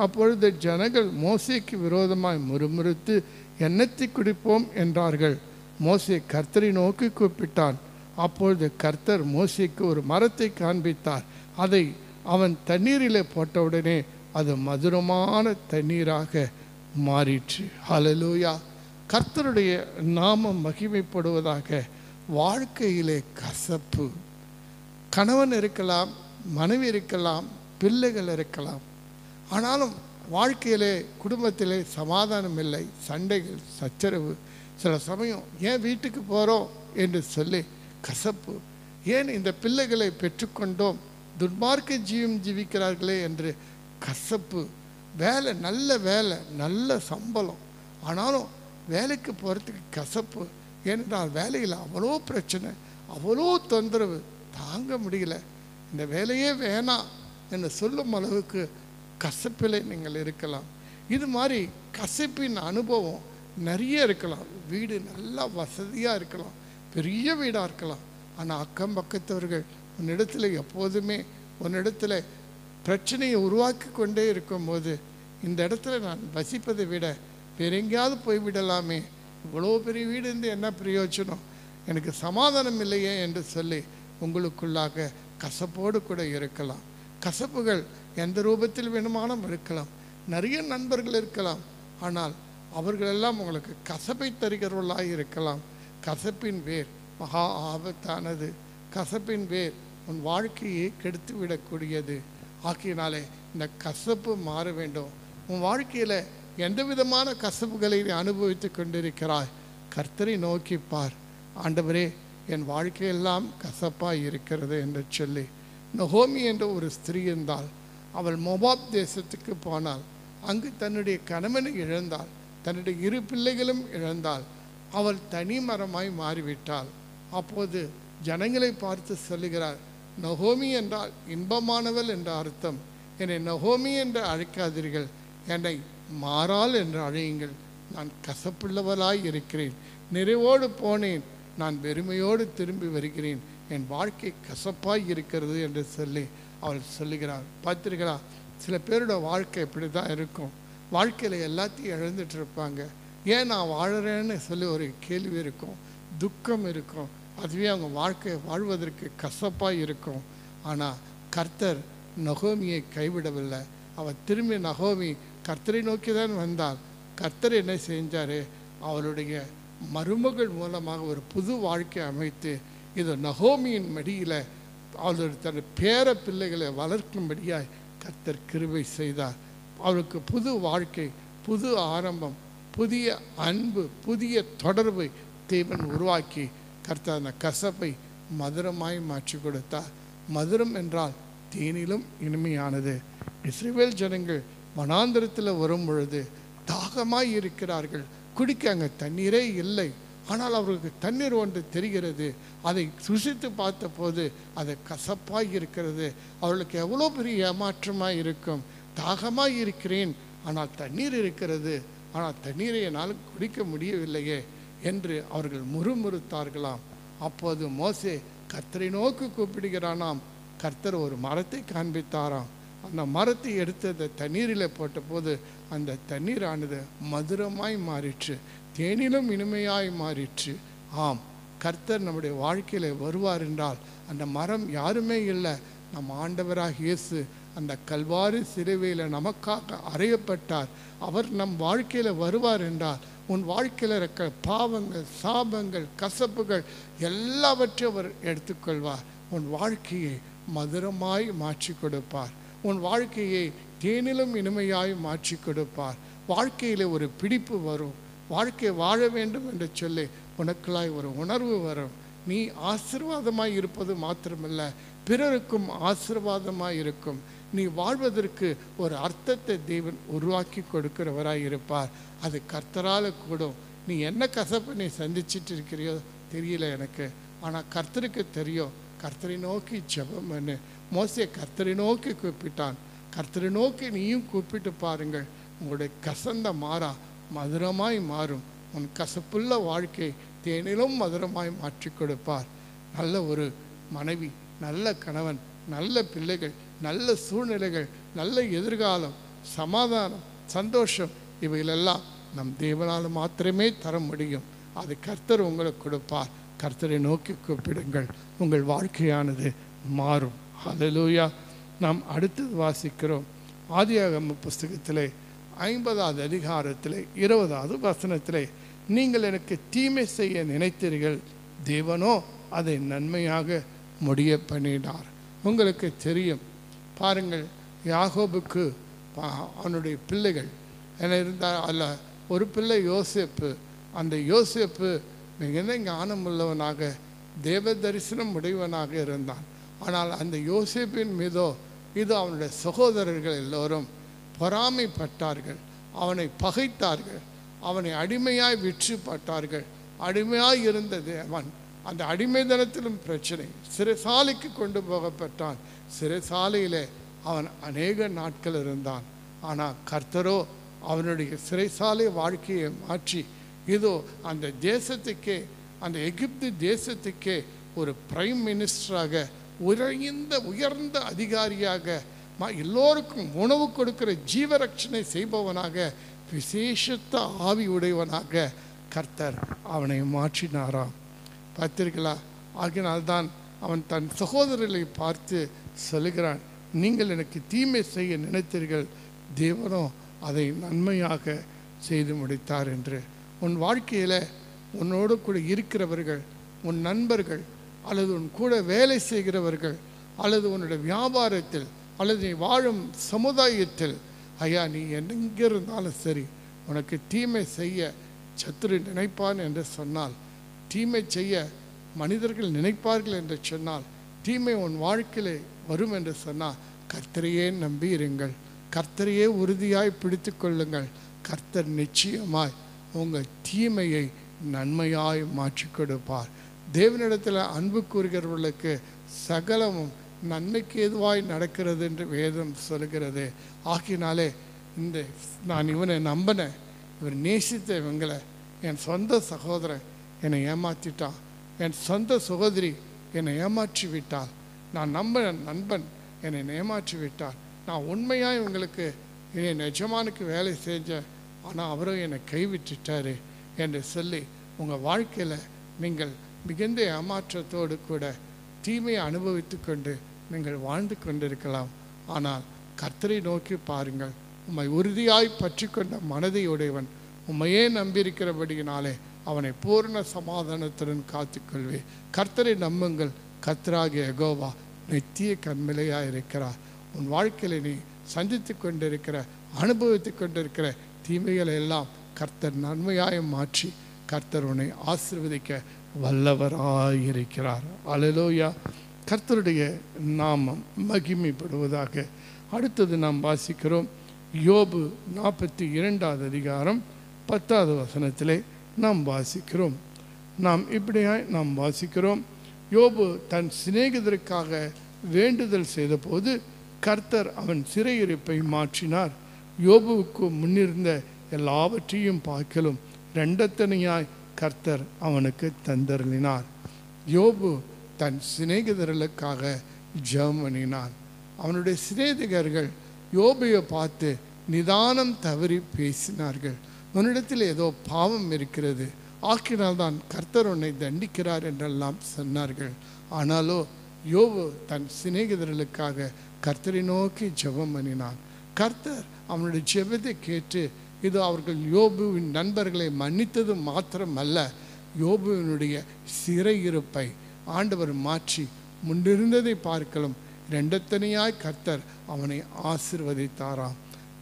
அப்பொழுது ஜனங்கள் மோசேக்கு விரோதமாய் முறுமுறுத்து எண்ணத்தை குடிப்போம் என்றார்கள். மோசே கர்த்தரை நோக்கி கூப்பிட்டான். அப்பொழுது கர்த்தர் மோசேக்கு ஒரு மரத்தை காண்பித்தார். அதை அவன் தண்ணீரிலே போட்டவுடனே அது மதுரமான தண்ணீராக மாறிற்று. ஹல்லேலூயா. கர்த்தருடைய நாமம் மகிமைப்படுவதாக. வாழ்க்கையிலே கசப்பு, கணவன் இருக்கலாம், மனைவி இருக்கலாம், பிள்ளைகள் இருக்கலாம், ஆனாலும் வாழ்க்கையிலே குடும்பத்திலே சமாதானம் இல்லை, சண்டைகள், சச்சரவு. சில சமயம் ஏன் வீட்டுக்கு போகிறோம் என்று சொல்லி கசப்பு, ஏன் இந்த பிள்ளைகளை பெற்றுக்கொண்டோம், துன்மார்க்க ஜீவிக்கிறார்களே என்று கசப்பு. வேலை, நல்ல வேலை, நல்ல சம்பளம், ஆனாலும் வேலைக்கு போகிறதுக்கு கசப்பு. ஏனென்றால் வேலையில் அவ்வளோ பிரச்சனை, அவ்வளோ தொந்தரவு, தாங்க முடியல, இந்த வேலையே வேணாம் என்று சொல்லும் அளவுக்கு கசப்பில் நீங்கள் இருக்கலாம். இது மாதிரி கசப்பின் அனுபவம் நிறைய இருக்கலாம். வீடு நல்லா வசதியாக இருக்கலாம், பெரிய வீடாக இருக்கலாம், ஆனால் அக்கம் பக்கத்தவர்கள் உன்னிடத்தில் எப்போதுமே உன்னிடத்தில் பிரச்சனையை உருவாக்கி கொண்டே இருக்கும்போது, இந்த இடத்துல நான் வசிப்பதை விட வேற எங்கேயாவது போய்விடலாமே, இவ்வளோ பெரிய வீடு இருந்து என்ன பிரயோஜனம், எனக்கு சமாதானம் இல்லையே என்று சொல்லி உங்களுக்குள்ளாக கசப்போடு கூட இருக்கலாம். கசப்புகள் எந்த ரூபத்தில் வேணுமானும் இருக்கலாம். நிறைய நண்பர்கள் இருக்கலாம், ஆனால் அவர்களெல்லாம் உங்களுக்கு கசப்பை தருகிறவர்களாக இருக்கலாம். கசப்பின் வேர் மகா ஆபத்தானது. கசப்பின் வேர் உன் வாழ்க்கையை கெடுத்து விடக்கூடியது. ஆக்கினாலே இந்த கசப்பு மாற வேண்டும். உன் வாழ்க்கையில் எந்த விதமான கசப்புகளை அனுபவித்து கொண்டிருக்கிறாய், கர்த்தரை நோக்கி பார். ஆண்டவரே, என் வாழ்க்கையெல்லாம் கசப்பாக இருக்கிறது என்று சொல்லி. நகோமி என்ற ஒரு ஸ்திரீ இருந்தால், அவள் மோவாப் தேசத்துக்கு போனாள். அங்கு தன்னுடைய கணவனை இழந்தாள், தன்னுடைய 2 பிள்ளைகளும் இழந்தாள். அவள் தனி மரமாய் மாறிவிட்டாள். அப்போது ஜனங்களை பார்த்து சொல்லுகிறார், நகோமி என்றால் இன்பமானவள் என்ற அர்த்தம். என்னை நகோமி என்று அழைக்காதீர்கள், என்னை மாறாள் என்று அழையுங்கள். நான் கசப்புள்ளவளாய் இருக்கிறேன், நிறைவோடு போனேன், நான் வெறுமையோடு திரும்பி வருகிறேன், என் வாழ்க்கை கசப்பாய் இருக்கிறது என்று சொல்லி அவள் சொல்லுகிறாள். பார்த்திருக்கிறா, சில பேரோட வாழ்க்கை இப்படி தான் இருக்கும். வாழ்க்கையில் எல்லாத்தையும் இழந்துட்டு இருப்பாங்க. ஏன் நான் வாழறேன்னு சொல்லி ஒரு கேள்வி இருக்கும், துக்கம் இருக்கும். அதுவே அவங்க வாழ்க்கையை வாழ்வதற்கு கசப்பாக இருக்கும். ஆனால் கர்த்தர் நகோமியை கைவிடவில்லை. அவள் திரும்பி நகோமி கர்த்தரை நோக்கி தான் வந்தாள். கர்த்தர் என்ன செஞ்சார், அவளுடைய மருமகள் மூலமாக ஒரு புது வாழ்க்கை அமைத்து, இது நகோமியின் மடியில் அவளுடைய தன் பேர பிள்ளைகளை வளர்க்கும்படியாய் கர்த்தர் கிருபை செய்தார். அவளுக்கு புது வாழ்க்கை, புது ஆரம்பம், புதிய அன்பு, புதிய தொடர்பை தேவன் உருவாக்கி கர்த்தர் அந்த கசப்பை மதுரமாய் மாற்றி கொடுத்தார். மதுரம் என்றால் தேனிலும் இனிமையானது. இஸ்ரவேல் ஜனங்கள் வனாந்திரத்தில் வரும் பொழுது தாகமாய் இருக்கிறார்கள், குடிக்க அங்கே தண்ணீரே இல்லை. ஆனால் அவர்களுக்கு தண்ணீர் ஒன்று தெரிகிறது. அதை சுசித்து பார்த்த போது அது கசப்பாய் இருக்கிறது. அவர்களுக்கு எவ்வளோ பெரிய ஏமாற்றமாய் இருக்கும். தாகமாய் இருக்கிறேன், ஆனால் தண்ணீர் இருக்கிறது, ஆனால் தண்ணீரை என்னால் குடிக்க முடியவில்லையே என்று அவர்கள் முறுமுறுத்தார்களாம். அப்போது மோசே கர்த்தரை நோக்கி கூப்பிடுகிறானாம். கர்த்தர் ஒரு மரத்தை காண்பித்தாராம். அந்த மரத்தை எடுத்து அந்த தண்ணீரில் போட்டபோது அந்த தண்ணீரானது மதுரமாய் மாறிற்று, தேனிலும் இனிமையாய் மாறிற்று. ஆம், கர்த்தர் நம்முடைய வாழ்க்கையில் வருவார் என்றால் அந்த மரம் யாருமே இல்லை, நம் ஆண்டவராக இயேசு அந்த கல்வாரி சிலுவையில் நமக்காக அறையப்பட்டார். அவர் நம் வாழ்க்கையில் வருவார் என்றால் உன் வாழ்க்கையில் இருக்க பாவங்கள், சாபங்கள், கசப்புகள் எல்லாவற்றையும் அவர் எடுத்துக்கொள்வார். உன் வாழ்க்கையை மதுரமாய் மாற்றி கொடுப்பார். உன் வாழ்க்கையை தேனிலும் இனிமையாய் மாற்றி கொடுப்பார். வாழ்க்கையில் ஒரு பிடிப்பு வரும். வாழ்க்கை வாழ வேண்டும் என்று சொல்லி உனக்குள்ளாய் ஒரு உணர்வு வரும். நீ ஆசீர்வாதமாய் இருப்பது மாத்திரமல்ல, பிறருக்கும் ஆசீர்வாதமாய் இருக்கும். நீ வாழ்வதற்கு ஒரு அர்த்தத்தை தேவன் உருவாக்கி கொடுக்கிறவராய் இருப்பார். அது கர்த்தரால் கூடும். நீ என்ன கசப்பை நீ சந்திச்சிட்டு இருக்கிறியோ தெரியல எனக்கு, ஆனால் கர்த்தருக்கு தெரியும். கர்த்தரை நோக்கி ஜெபம் பண்ணு. மோசே கர்த்தரை நோக்கி கூப்பிட்டான். கர்த்தரை நோக்கி நீயும் கூப்பிட்டு பாருங்கள், உங்களுடைய கசந்த மாறா மதுரமாய் மாறும். உன் கசப்புள்ள வாழ்க்கை தேனிலும் மதுரமாய் மாற்றி கொடுப்பார். நல்ல ஒரு மனைவி, நல்ல கணவன், நல்ல பிள்ளைகள், நல்ல சூழ்நிலைகள், நல்ல எதிர்காலம், சமாதானம், சந்தோஷம், இவைகளெல்லாம் நம் தேவனால் மாத்திரமே தர முடியும். அது கர்த்தர் உங்களுக்கு கொடுப்பார். கர்த்தரை நோக்கி கூப்பிடுங்கள், உங்கள் வாழ்க்கையானது மாறும். ஹல்லேலூயா. நாம் அடுத்தது வாசிக்கிறோம் ஆதியாகம புஸ்தகத்திலே 50வது அதிகாரத்திலே 20வது வசனத்திலே, நீங்கள் எனக்கு தீமை செய்ய நினைத்தீர்கள், தேவனோ அதை நன்மையாக முடிய பண்ணினார். உங்களுக்கு தெரியும் பாருங்கள், யாக்கோபுக்கு அவனுடைய பிள்ளைகள் என்ன இருந்தால் அல்ல, ஒரு பிள்ளை யோசேப்பு. அந்த யோசேப்பு மிகுந்த ஞானமுள்ளவனாக தேவ தரிசனம் உடையவனாக இருந்தான். ஆனால் அந்த யோசேப்பின் மீதோ இது அவனுடைய சகோதரர்கள் எல்லோரும் பொறாமைப்பட்டார்கள், அவனை பகைத்தார்கள், அவனை அடிமையாய் விற்று பட்டார்கள். அடிமையாய் இருந்தது அவன். அந்த அடிமைதனத்திலும் பிரச்சனை. சிறைசாலைக்கு கொண்டு போகப்பட்டான். சிறைசாலையிலே அவன் அநேக நாட்கள் இருந்தான். ஆனால் கர்த்தரோ அவனுடைய சிறைசாலை வாழ்க்கையை மாற்றி இதோ அந்த தேசத்துக்கே, அந்த எகிப்து தேசத்துக்கே ஒரு பிரைம் மினிஸ்டராக, உயர்ந்த அதிகாரியாக, எல்லோருக்கும் உணவு கொடுக்கிற ஜீவரட்சணை செய்பவனாக, விசேஷத்த ஆவி உடையவனாக கர்த்தர் அவனை மாற்றினாராம். பார்த்தீர்களா? ஆகினால்தான் அவன் தன் சகோதரர்களை பார்த்து சொல்லுகிறான், நீங்கள் எனக்கு தீமை செய்ய நினைத்தீர்கள், தேவனோ அதை நன்மையாக செய்து முடித்தார் என்று. உன் வாழ்க்கையில் உன்னோடு கூட இருக்கிறவர்கள், உன் நண்பர்கள், அல்லது உன் கூட வேலை செய்கிறவர்கள், அல்லது உன்னுடைய வியாபாரத்தில், அல்லது நீ வாழும் சமுதாயத்தில், ஐயா நீ எங்கே இருந்தாலும் சரி, உனக்கு தீமை செய்ய சத்துரு நினைப்பான் என்று சொன்னால், தீமை செய்ய மனிதர்கள் நினைப்பார்கள் என்று சொன்னால், தீமை உன் வாழ்க்கையில் வரும் என்று சொன்னால், கர்த்தரையே நம்பி இருங்கள், கர்த்தரையே உறுதியாய் பிடித்து கொள்ளுங்கள். கர்த்தர் நிச்சயமாய் உங்கள் தீமையை நன்மையாய் மாற்றி கொடுப்பார். தேவனிடத்தில் அன்பு கூறுகிறவர்களுக்கு சகலமும் நன்மைக்கு ஏதுவாய் நடக்கிறது என்று வேதம் சொல்கிறது. ஆகினாலே நான் இவனை நம்பினேன், இவர் நேசித்த இவங்களை, என் சொந்த சகோதரன் என்னை ஏமாற்றிட்டான், என் சொந்த சகோதரி என்னை ஏமாற்றி விட்டாள், நான் நம்பின நண்பன் என்னை ஏமாற்றி விட்டார், நான் உண்மையாக இவங்களுக்கு என் எஜமானுக்கு வேலை செஞ்சேன், ஆனால் அவரும் என்னை கைவிட்டுட்டாரு என்று சொல்லி உங்கள் வாழ்க்கையில் நீங்கள் மிகுந்த ஏமாற்றத்தோடு கூட தீமையை அனுபவித்து கொண்டு நீங்கள் வாழ்ந்து கொண்டிருக்கலாம். ஆனால் கர்த்தரை நோக்கி பாருங்கள், உம்மை உறுதியாய் பற்றி கொண்ட மனதை உடையவன், உம்மையே நம்பியிருக்கிறபடியினாலே அவனை பூர்ண சமாதானத்துடன் காத்துக்கொள்வே. கர்த்தரை நம்புங்கள், கர்த்தராகிய யெகோவா நித்திய கண்மலையாக இருக்கிறார். உன் வாழ்க்கையில் நீ சந்தித்து கொண்டிருக்கிற, அனுபவித்து கொண்டிருக்கிற தீமைகளை எல்லாம் கர்த்தர் நன்மையாய் மாற்றி கர்த்தர் உன்னை ஆசீர்வதிக்க வல்லவராயிருக்கிறார். அல்லேலூயா. கர்த்தருடைய நாமம் மகிமைப்படுவதாக. அடுத்தது நாம் வாசிக்கிறோம் யோபு 42வது அதிகாரம் 10வது வசனத்திலே நாம் வாசிக்கிறோம். நாம் வாசிக்கிறோம், யோபு தன் சிநேகிதருக்காக வேண்டுதல் செய்த போது கர்த்தர் அவன் சிறையிருப்பை மாற்றினார். யோபுவுக்கு முன்னிருந்த எல்லாவற்றையும் பார்க்கலும் இரண்டத்தனையாய் கர்த்தர் அவனுக்கு தந்தருளினார். யோபு தன் சிநேகிதர்களுக்காக ஜெபம் பண்ணினான். அவனுடைய சிநேகிதர்கள் யோபையை பார்த்து நிதானம் தவறி பேசினார்கள். உன்னிடத்தில் ஏதோ பாவம் இருக்கிறது, ஆக்கினால்தான் கர்த்தர் உன்னை தண்டிக்கிறார் என்றெல்லாம் சொன்னார்கள். ஆனாலோ யோபு தன் சிநேகிதர்களுக்காக கர்த்தரை நோக்கி ஜெபம் பண்ணினான். கர்த்தர் அவனுடைய ஜெபத்தை கேட்டு இது அவர்கள் யோபுவின் நண்பர்களை மன்னித்தது மாத்திரமல்ல, யோபுவினுடைய சிறையிருப்பை ஆண்டவர் மாற்றி முன்னிருந்ததை பார்க்கலும் இரண்டத்தனையாய் கர்த்தர் அவனை ஆசீர்வதித்தாராம்.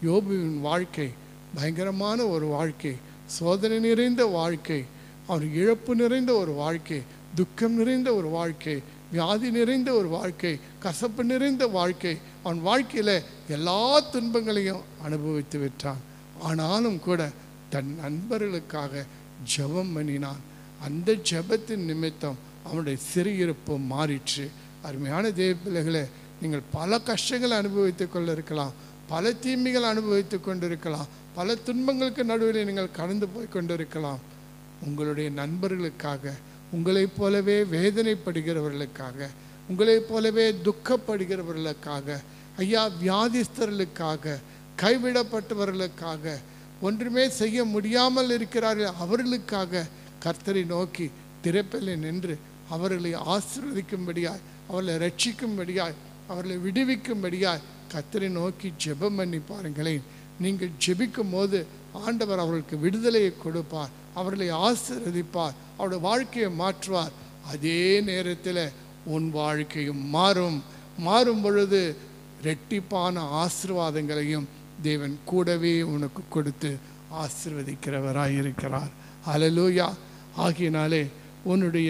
யோபுவின் வாழ்க்கை பயங்கரமான ஒரு வாழ்க்கை, சோதனை நிறைந்த வாழ்க்கை, அவன் இழப்பு நிறைந்த ஒரு வாழ்க்கை, துக்கம் நிறைந்த ஒரு வாழ்க்கை, வியாதி நிறைந்த ஒரு வாழ்க்கை, கசப்பு நிறைந்த வாழ்க்கை. அவன் வாழ்க்கையில் எல்லா துன்பங்களையும் அனுபவித்து விட்டான். ஆனாலும் கூட தன் நண்பர்களுக்காக ஜெபம் பண்ணினான். அந்த ஜெபத்தின் நிமித்தம் அவனுடைய சிறையிருப்பு மாறிற்று. அருமையான தேவ பிள்ளைகளே, நீங்கள் பல கஷ்டங்களை அனுபவித்து கொண்டு இருக்கலாம், பல தீமைகள் அனுபவித்து கொண்டிருக்கலாம், பல துன்பங்களுக்கு நடுவில் நீங்கள் கடந்து போய் கொண்டிருக்கலாம். உங்களுடைய நண்பர்களுக்காக, உங்களைப் போலவே வேதனைப்படுகிறவர்களுக்காக, உங்களைப் போலவே துக்கப்படுகிறவர்களுக்காக, ஐயா வியாதிஸ்தர்களுக்காக, கைவிடப்பட்டவர்களுக்காக, ஒன்றுமே செய்ய முடியாமல் இருக்கிறார்கள் அவர்களுக்காக கர்த்தரை நோக்கி திரைப்பலில் நின்று அவர்களை ஆசீர்வதிக்கும்படியாய், அவர்களை ரட்சிக்கும்படியாய், அவர்களை விடுவிக்கும்படியாய் கர்த்தரை நோக்கி ஜெபம் பண்ணி பாருங்களேன். நீங்கள் ஜெபிக்கும் போது ஆண்டவர் அவர்களுக்கு விடுதலையை கொடுப்பார், அவர்களை ஆசீர்வதிப்பார், அவருடைய வாழ்க்கையை மாற்றுவார். அதே நேரத்தில் உன் வாழ்க்கையும் மாறும் பொழுது இரட்டிப்பான ஆசீர்வாதங்களையும் தேவன் கூடவே உனக்கு கொடுத்து ஆசீர்வதிக்கிறவராய் இருக்கிறார். ஹல்லேலூயா. ஆகியனாலே உன்னுடைய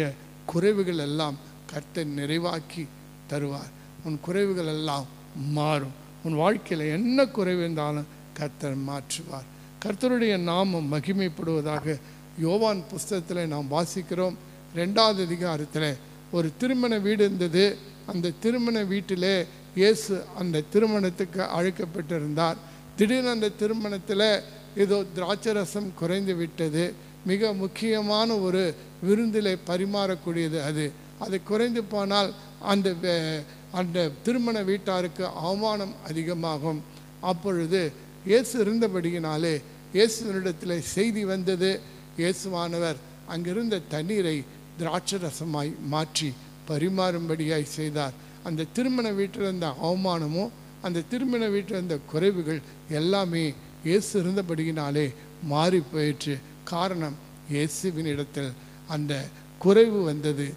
குறைவுகள் எல்லாம் கர்த்தர் நிறைவாக்கி தருவார். உன் குறைவுகள் எல்லாம் மாறும். உன் வாழ்க்கையில் என்ன குறைவு இருந்தாலும் கர்த்தர் மாற்றுவார். கர்த்தருடைய நாமம் மகிமைப்படுவதாக. யோவான் புஸ்தகத்தில் நாம் வாசிக்கிறோம், 2வது அதிகாரத்தில் ஒரு திருமண வீடு இருந்தது. அந்த திருமண வீட்டிலே இயேசு அந்த திருமணத்துக்கு அழைக்கப்பட்டிருந்தார். திடீர்னு அந்த திருமணத்தில் ஏதோ திராட்சை ரசம் குறைந்து விட்டது. மிக முக்கியமான ஒரு விருந்தில் பரிமாறக்கூடியது அது குறைந்து போனால் அந்த திருமண வீட்டாருக்கு அவமானம் அதிகமாகும். அப்பொழுது இயேசு இருந்தபடியினாலே இயேசுவினிடத்தில் செய்தி வந்தது. இயேசுவானவர் அங்கிருந்த தண்ணீரை திராட்சை ரசமாய் மாற்றி பரிமாறும்படியாய் செய்தார். அந்த திருமண வீட்டில் இருந்த அவமானமும் அந்த திருமண வீட்டில் இருந்த குறைவுகள் எல்லாமே இயேசு இருந்தபடியினாலே மாறி போயிற்று. காரணம், இயேசுவின் இடத்தில் அந்த குறைவு வந்தது,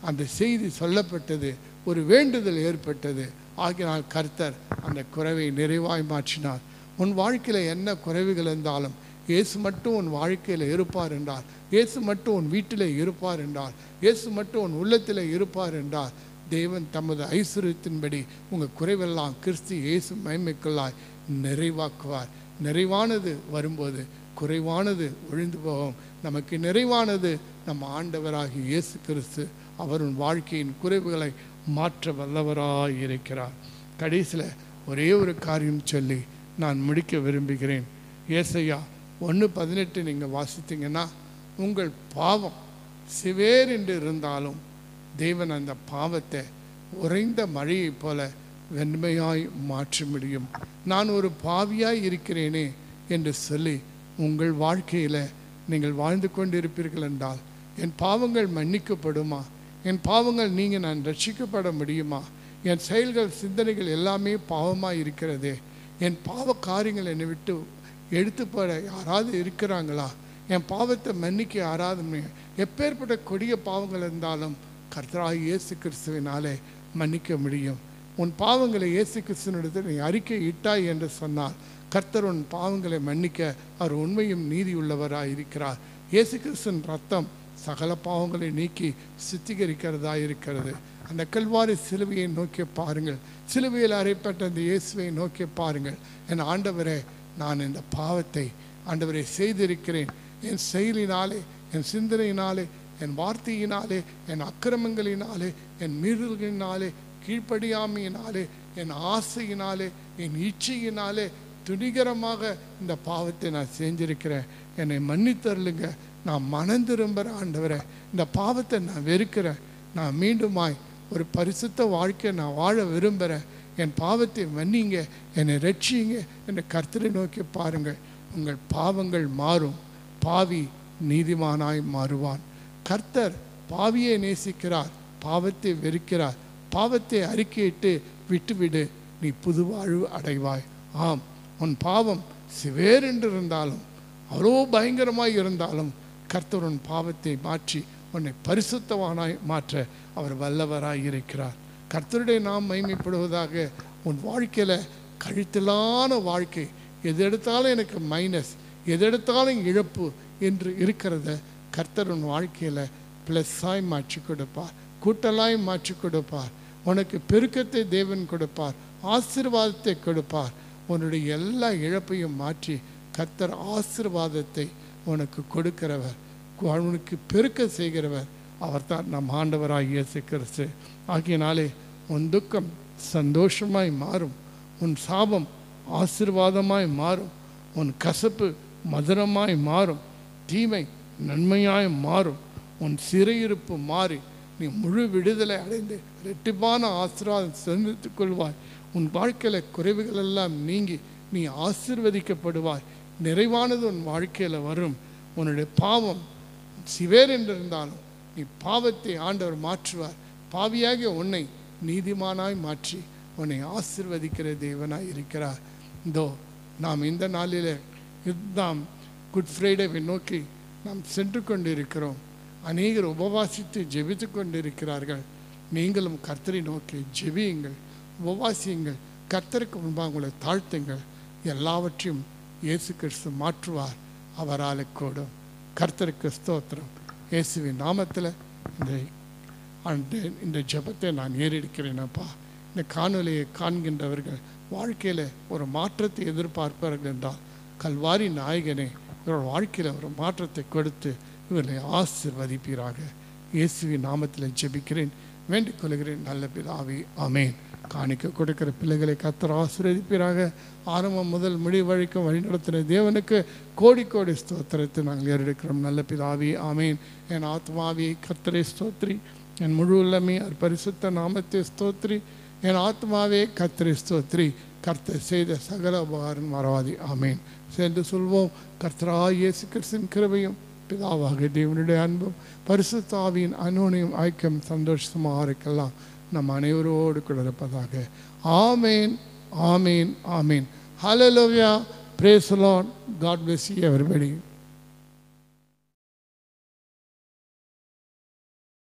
அந்த செய்தி சொல்லப்பட்டது, ஒரு வேண்டுதல் ஏற்பட்டது. ஆகினால் கர்த்தர் அந்த குறைவை நிறைவாய் மாற்றினார். உன் வாழ்க்கையில் என்ன குறைவுகள் இருந்தாலும் இயேசு மட்டும் உன் வாழ்க்கையில் இருப்பார் என்றார், இயேசு மட்டும் உன் வீட்டில் இருப்பார் என்றார், இயேசு மட்டும் உன் உள்ளத்தில் இருப்பார் என்றார், தேவன் தமது ஐஸ்வர்யத்தின்படி உங்கள் குறைவெல்லாம் கிறிஸ்து இயேசு மகிமைக்குள்ளாய் நிறைவாக்குவார். நிறைவானது வரும்போது குறைவானது ஒழிந்து போகும். நமக்கு நிறைவானது நம் ஆண்டவராகிய இயேசு கிறிஸ்து. அவர் உன் வாழ்க்கையின் குறைவுகளை மாற்ற வல்லவராய் இருக்கிறார். கடைசியில் ஒரே ஒரு காரியம் சொல்லி நான் முடிக்க விரும்புகிறேன். ஏசாயா 1:18 நீங்கள் வாசித்தீங்கன்னா, உங்கள் பாவம் சிவேர் என்று இருந்தாலும் தேவன் அந்த பாவத்தை உறைந்த மழையைப் போல வெண்மையாய் மாற்ற முடியும். நான் ஒரு பாவியாய் இருக்கிறேனே என்று சொல்லி உங்கள் வாழ்க்கையில் நீங்கள் வாழ்ந்து கொண்டிருப்பீர்கள் என்றால், என் பாவங்கள் மன்னிக்கப்படுமா, என் பாவங்கள் நீங்கள் நான் ரட்சிக்கப்பட முடியுமா, என் செயல்கள் சிந்தனைகள் எல்லாமே பாவமாக இருக்கிறதே, என் பாவ காரியங்கள் என்னை விட்டு எடுத்து போட யாராவது இருக்கிறாங்களா, என் பாவத்தை மன்னிக்க யாராவது, எப்பேற்பட்ட கொடிய பாவங்கள் இருந்தாலும் கர்த்தராகிய இயேசு கிறிஸ்துவினாலே மன்னிக்க முடியும். உன் பாவங்களை இயேசு கிறிஸ்துவினிடத்தில் நீ அறிக்கை இட்டாய் என்று சொன்னால் கர்த்தர் உன் பாவங்களை மன்னிக்க அவர் உண்மையும் நீதி உள்ளவராக இருக்கிறார். இயேசு கிறிஸ்துவின் ரத்தம் சகல பாவங்களை நீக்கி சுத்திகரிக்கிறதா இருக்கிறது. அந்த கல்வாரி சிலுவையை நோக்கி பாருங்கள், சிலுவையில் அறைப்பட்ட அந்த இயேசுவை நோக்கி பாருங்கள். என் ஆண்டவரே, நான் இந்த பாவத்தை ஆண்டவரை செய்திருக்கிறேன், என் செயலினாலே, என் சிந்தனையினாலே, என் வார்த்தையினாலே, என் அக்கிரமங்களினாலே, என் மீறல்களினாலே, கீழ்ப்படியாமையினாலே, என் ஆசையினாலே, என் இச்சையினாலே துணிகரமாக இந்த பாவத்தை நான் செஞ்சிருக்கிறேன், என்னை மன்னித்தருளுங்க, நான் மனம் திரும்புகிற ஆண்டவரே, இந்த பாவத்தை நான் வெறுக்கிறேன், நான் மீண்டுமாய் ஒரு பரிசுத்த வாழ்க்கையை நான் வாழ விரும்புகிறேன், என் பாவத்தை மன்னிங்க, என்னை ரட்சிங்க என்று கர்த்தரை நோக்கி பாருங்கள். உங்கள் பாவங்கள் மாறும், பாவி நீதிமானாய் மாறுவான். கர்த்தர் பாவியை நேசிக்கிறார், பாவத்தை வெறுக்கிறார். பாவத்தை அறிக்கையிட்டு விட்டுவிடு, நீ புது வாழ்வு அடைவாய். ஆம், உன் பாவம் சிவேரென்று இருந்தாலும், அவ்வளோ பயங்கரமாய் இருந்தாலும், கர்த்தர் உன் பாவத்தை மாற்றி உன்னை பரிசுத்தவானாய் மாற்ற அவர் வல்லவராய் இருக்கிறார். கர்த்தருடைய நாம் மகிமைப்படுவதாக. உன் வாழ்க்கையில் கழுத்திலான வாழ்க்கை, எது எடுத்தாலும் எனக்கு மைனஸ், எது எடுத்தாலும் இழப்பு என்று இருக்கிறத கர்த்தர் உன் வாழ்க்கையில் ப்ளஸ்ஸாய் மாற்றி கொடுப்பார், கூட்டலாய் மாற்றி கொடுப்பார். உனக்கு பெருக்கத்தை தேவன் கொடுப்பார், ஆசீர்வாதத்தை கொடுப்பார். உன்னுடைய எல்லா இழப்பையும் மாற்றி கர்த்தர் ஆசீர்வாதத்தை உனக்கு கொடுக்கிறவர், உனக்கு பெருக்க செய்கிறவர் அவர்தான் நம் ஆண்டவராய் இயேசு கிறிஸ்து. ஆகியனாலே உன் துக்கம் சந்தோஷமாய் மாறும், உன் சாபம் ஆசீர்வாதமாய் மாறும், உன் கசப்பு மதுரமாய் மாறும், தீமை நன்மையாய் மாறும். உன் சிறையிருப்பு மாறி நீ முழு விடுதலை அடைந்து இரட்டிப்பான ஆசீர்வாதம் சந்தித்துக் கொள்வாய். உன் வாழ்க்கையில் குறைவுகள் எல்லாம் நீங்கி நீ ஆசீர்வதிக்கப்படுவாய். நிறைவானது உன் வாழ்க்கையில் வரும். உன்னுடைய பாவம் சிவேர் என்றிருந்தாலும் நீ பாவத்தை ஆண்டவர் மாற்றுவார். பாவியாகிய உன்னை நீதிமானாய் மாற்றி உன்னை ஆசீர்வதிக்கிற தேவனாய் இருக்கிறார். இதோ நாம் இந்த நாளில் நாம் குட் ஃப்ரைடேவை நோக்கி நாம் சென்று கொண்டு இருக்கிறோம். அநேகர் உபவாசித்து ஜெபித்து கொண்டு இருக்கிறார்கள். நீங்களும் கர்த்தரை நோக்கி ஜெபியுங்கள், உபவாசியுங்கள், கர்த்தருக்கு முன்பாக உங்களை தாழ்த்துங்கள். எல்லாவற்றையும் இயேசு கிறிஸ்து மாற்றுவார், அவரால் கூடும். கர்த்தருக்கு ஸ்தோத்திரம். இயேசுவின் நாமத்தில் இந்த ஜெபத்தை நான் ஏறெடுக்கிறேனப்பா. இந்த காணொலியை காண்கின்றவர்கள் வாழ்க்கையில் ஒரு மாற்றத்தை எதிர்பார்ப்பார்கள் என்றால், கல்வாரி நாயகனே இவர்கள் வாழ்க்கையில் ஒரு மாற்றத்தை கொடுத்து இவர்களை ஆசீர்வதிப்பீராக. இயேசுவின் நாமத்தில் ஜெபிக்கிறேன், வேண்டிக் கொள்கிறேன் நல்ல பிதாவே, ஆமேன். காணிக்க கொடுக்கிற பிள்ளைகளை கர்த்தர் ஆசீர்வதிப்பீராக. ஆரம்பம் முதல் முடிவு வரைக்கும் வழிநடத்தின தேவனுக்கு கோடி கோடி ஸ்தோத்திரத்தை நாங்கள் ஏறெடுக்கிறோம் நல்ல பிதாவே, ஆமேன். என் ஆத்மாவே கர்த்தரை ஸ்தோத்ரி, என் முழு உள்ளமே பரிசுத்த நாமத்தை ஸ்தோத்ரி. என் ஆத்மாவே கர்த்தரை ஸ்தோத்ரி, கர்த்தர் செய்த சகல உபகாரம் மறவாதி, ஆமேன். சேர்ந்து சொல்வோம். கர்த்தராகிய இயேசு கிறிஸ்துவின் கிருபையும் பிதாவாகிய தேவனுடைய அன்பும் பரிசுத்த ஆவியின் அன்யோன்யம் ஐக்கியம் சந்தோஷமாக இருக்கலாம் நம் அனைவரோடு கூட இருப்பதாக. ஆமேன், ஆமேன், ஆமேன். ஹல்லேலூயா. Praise the Lord. God bless you everybody.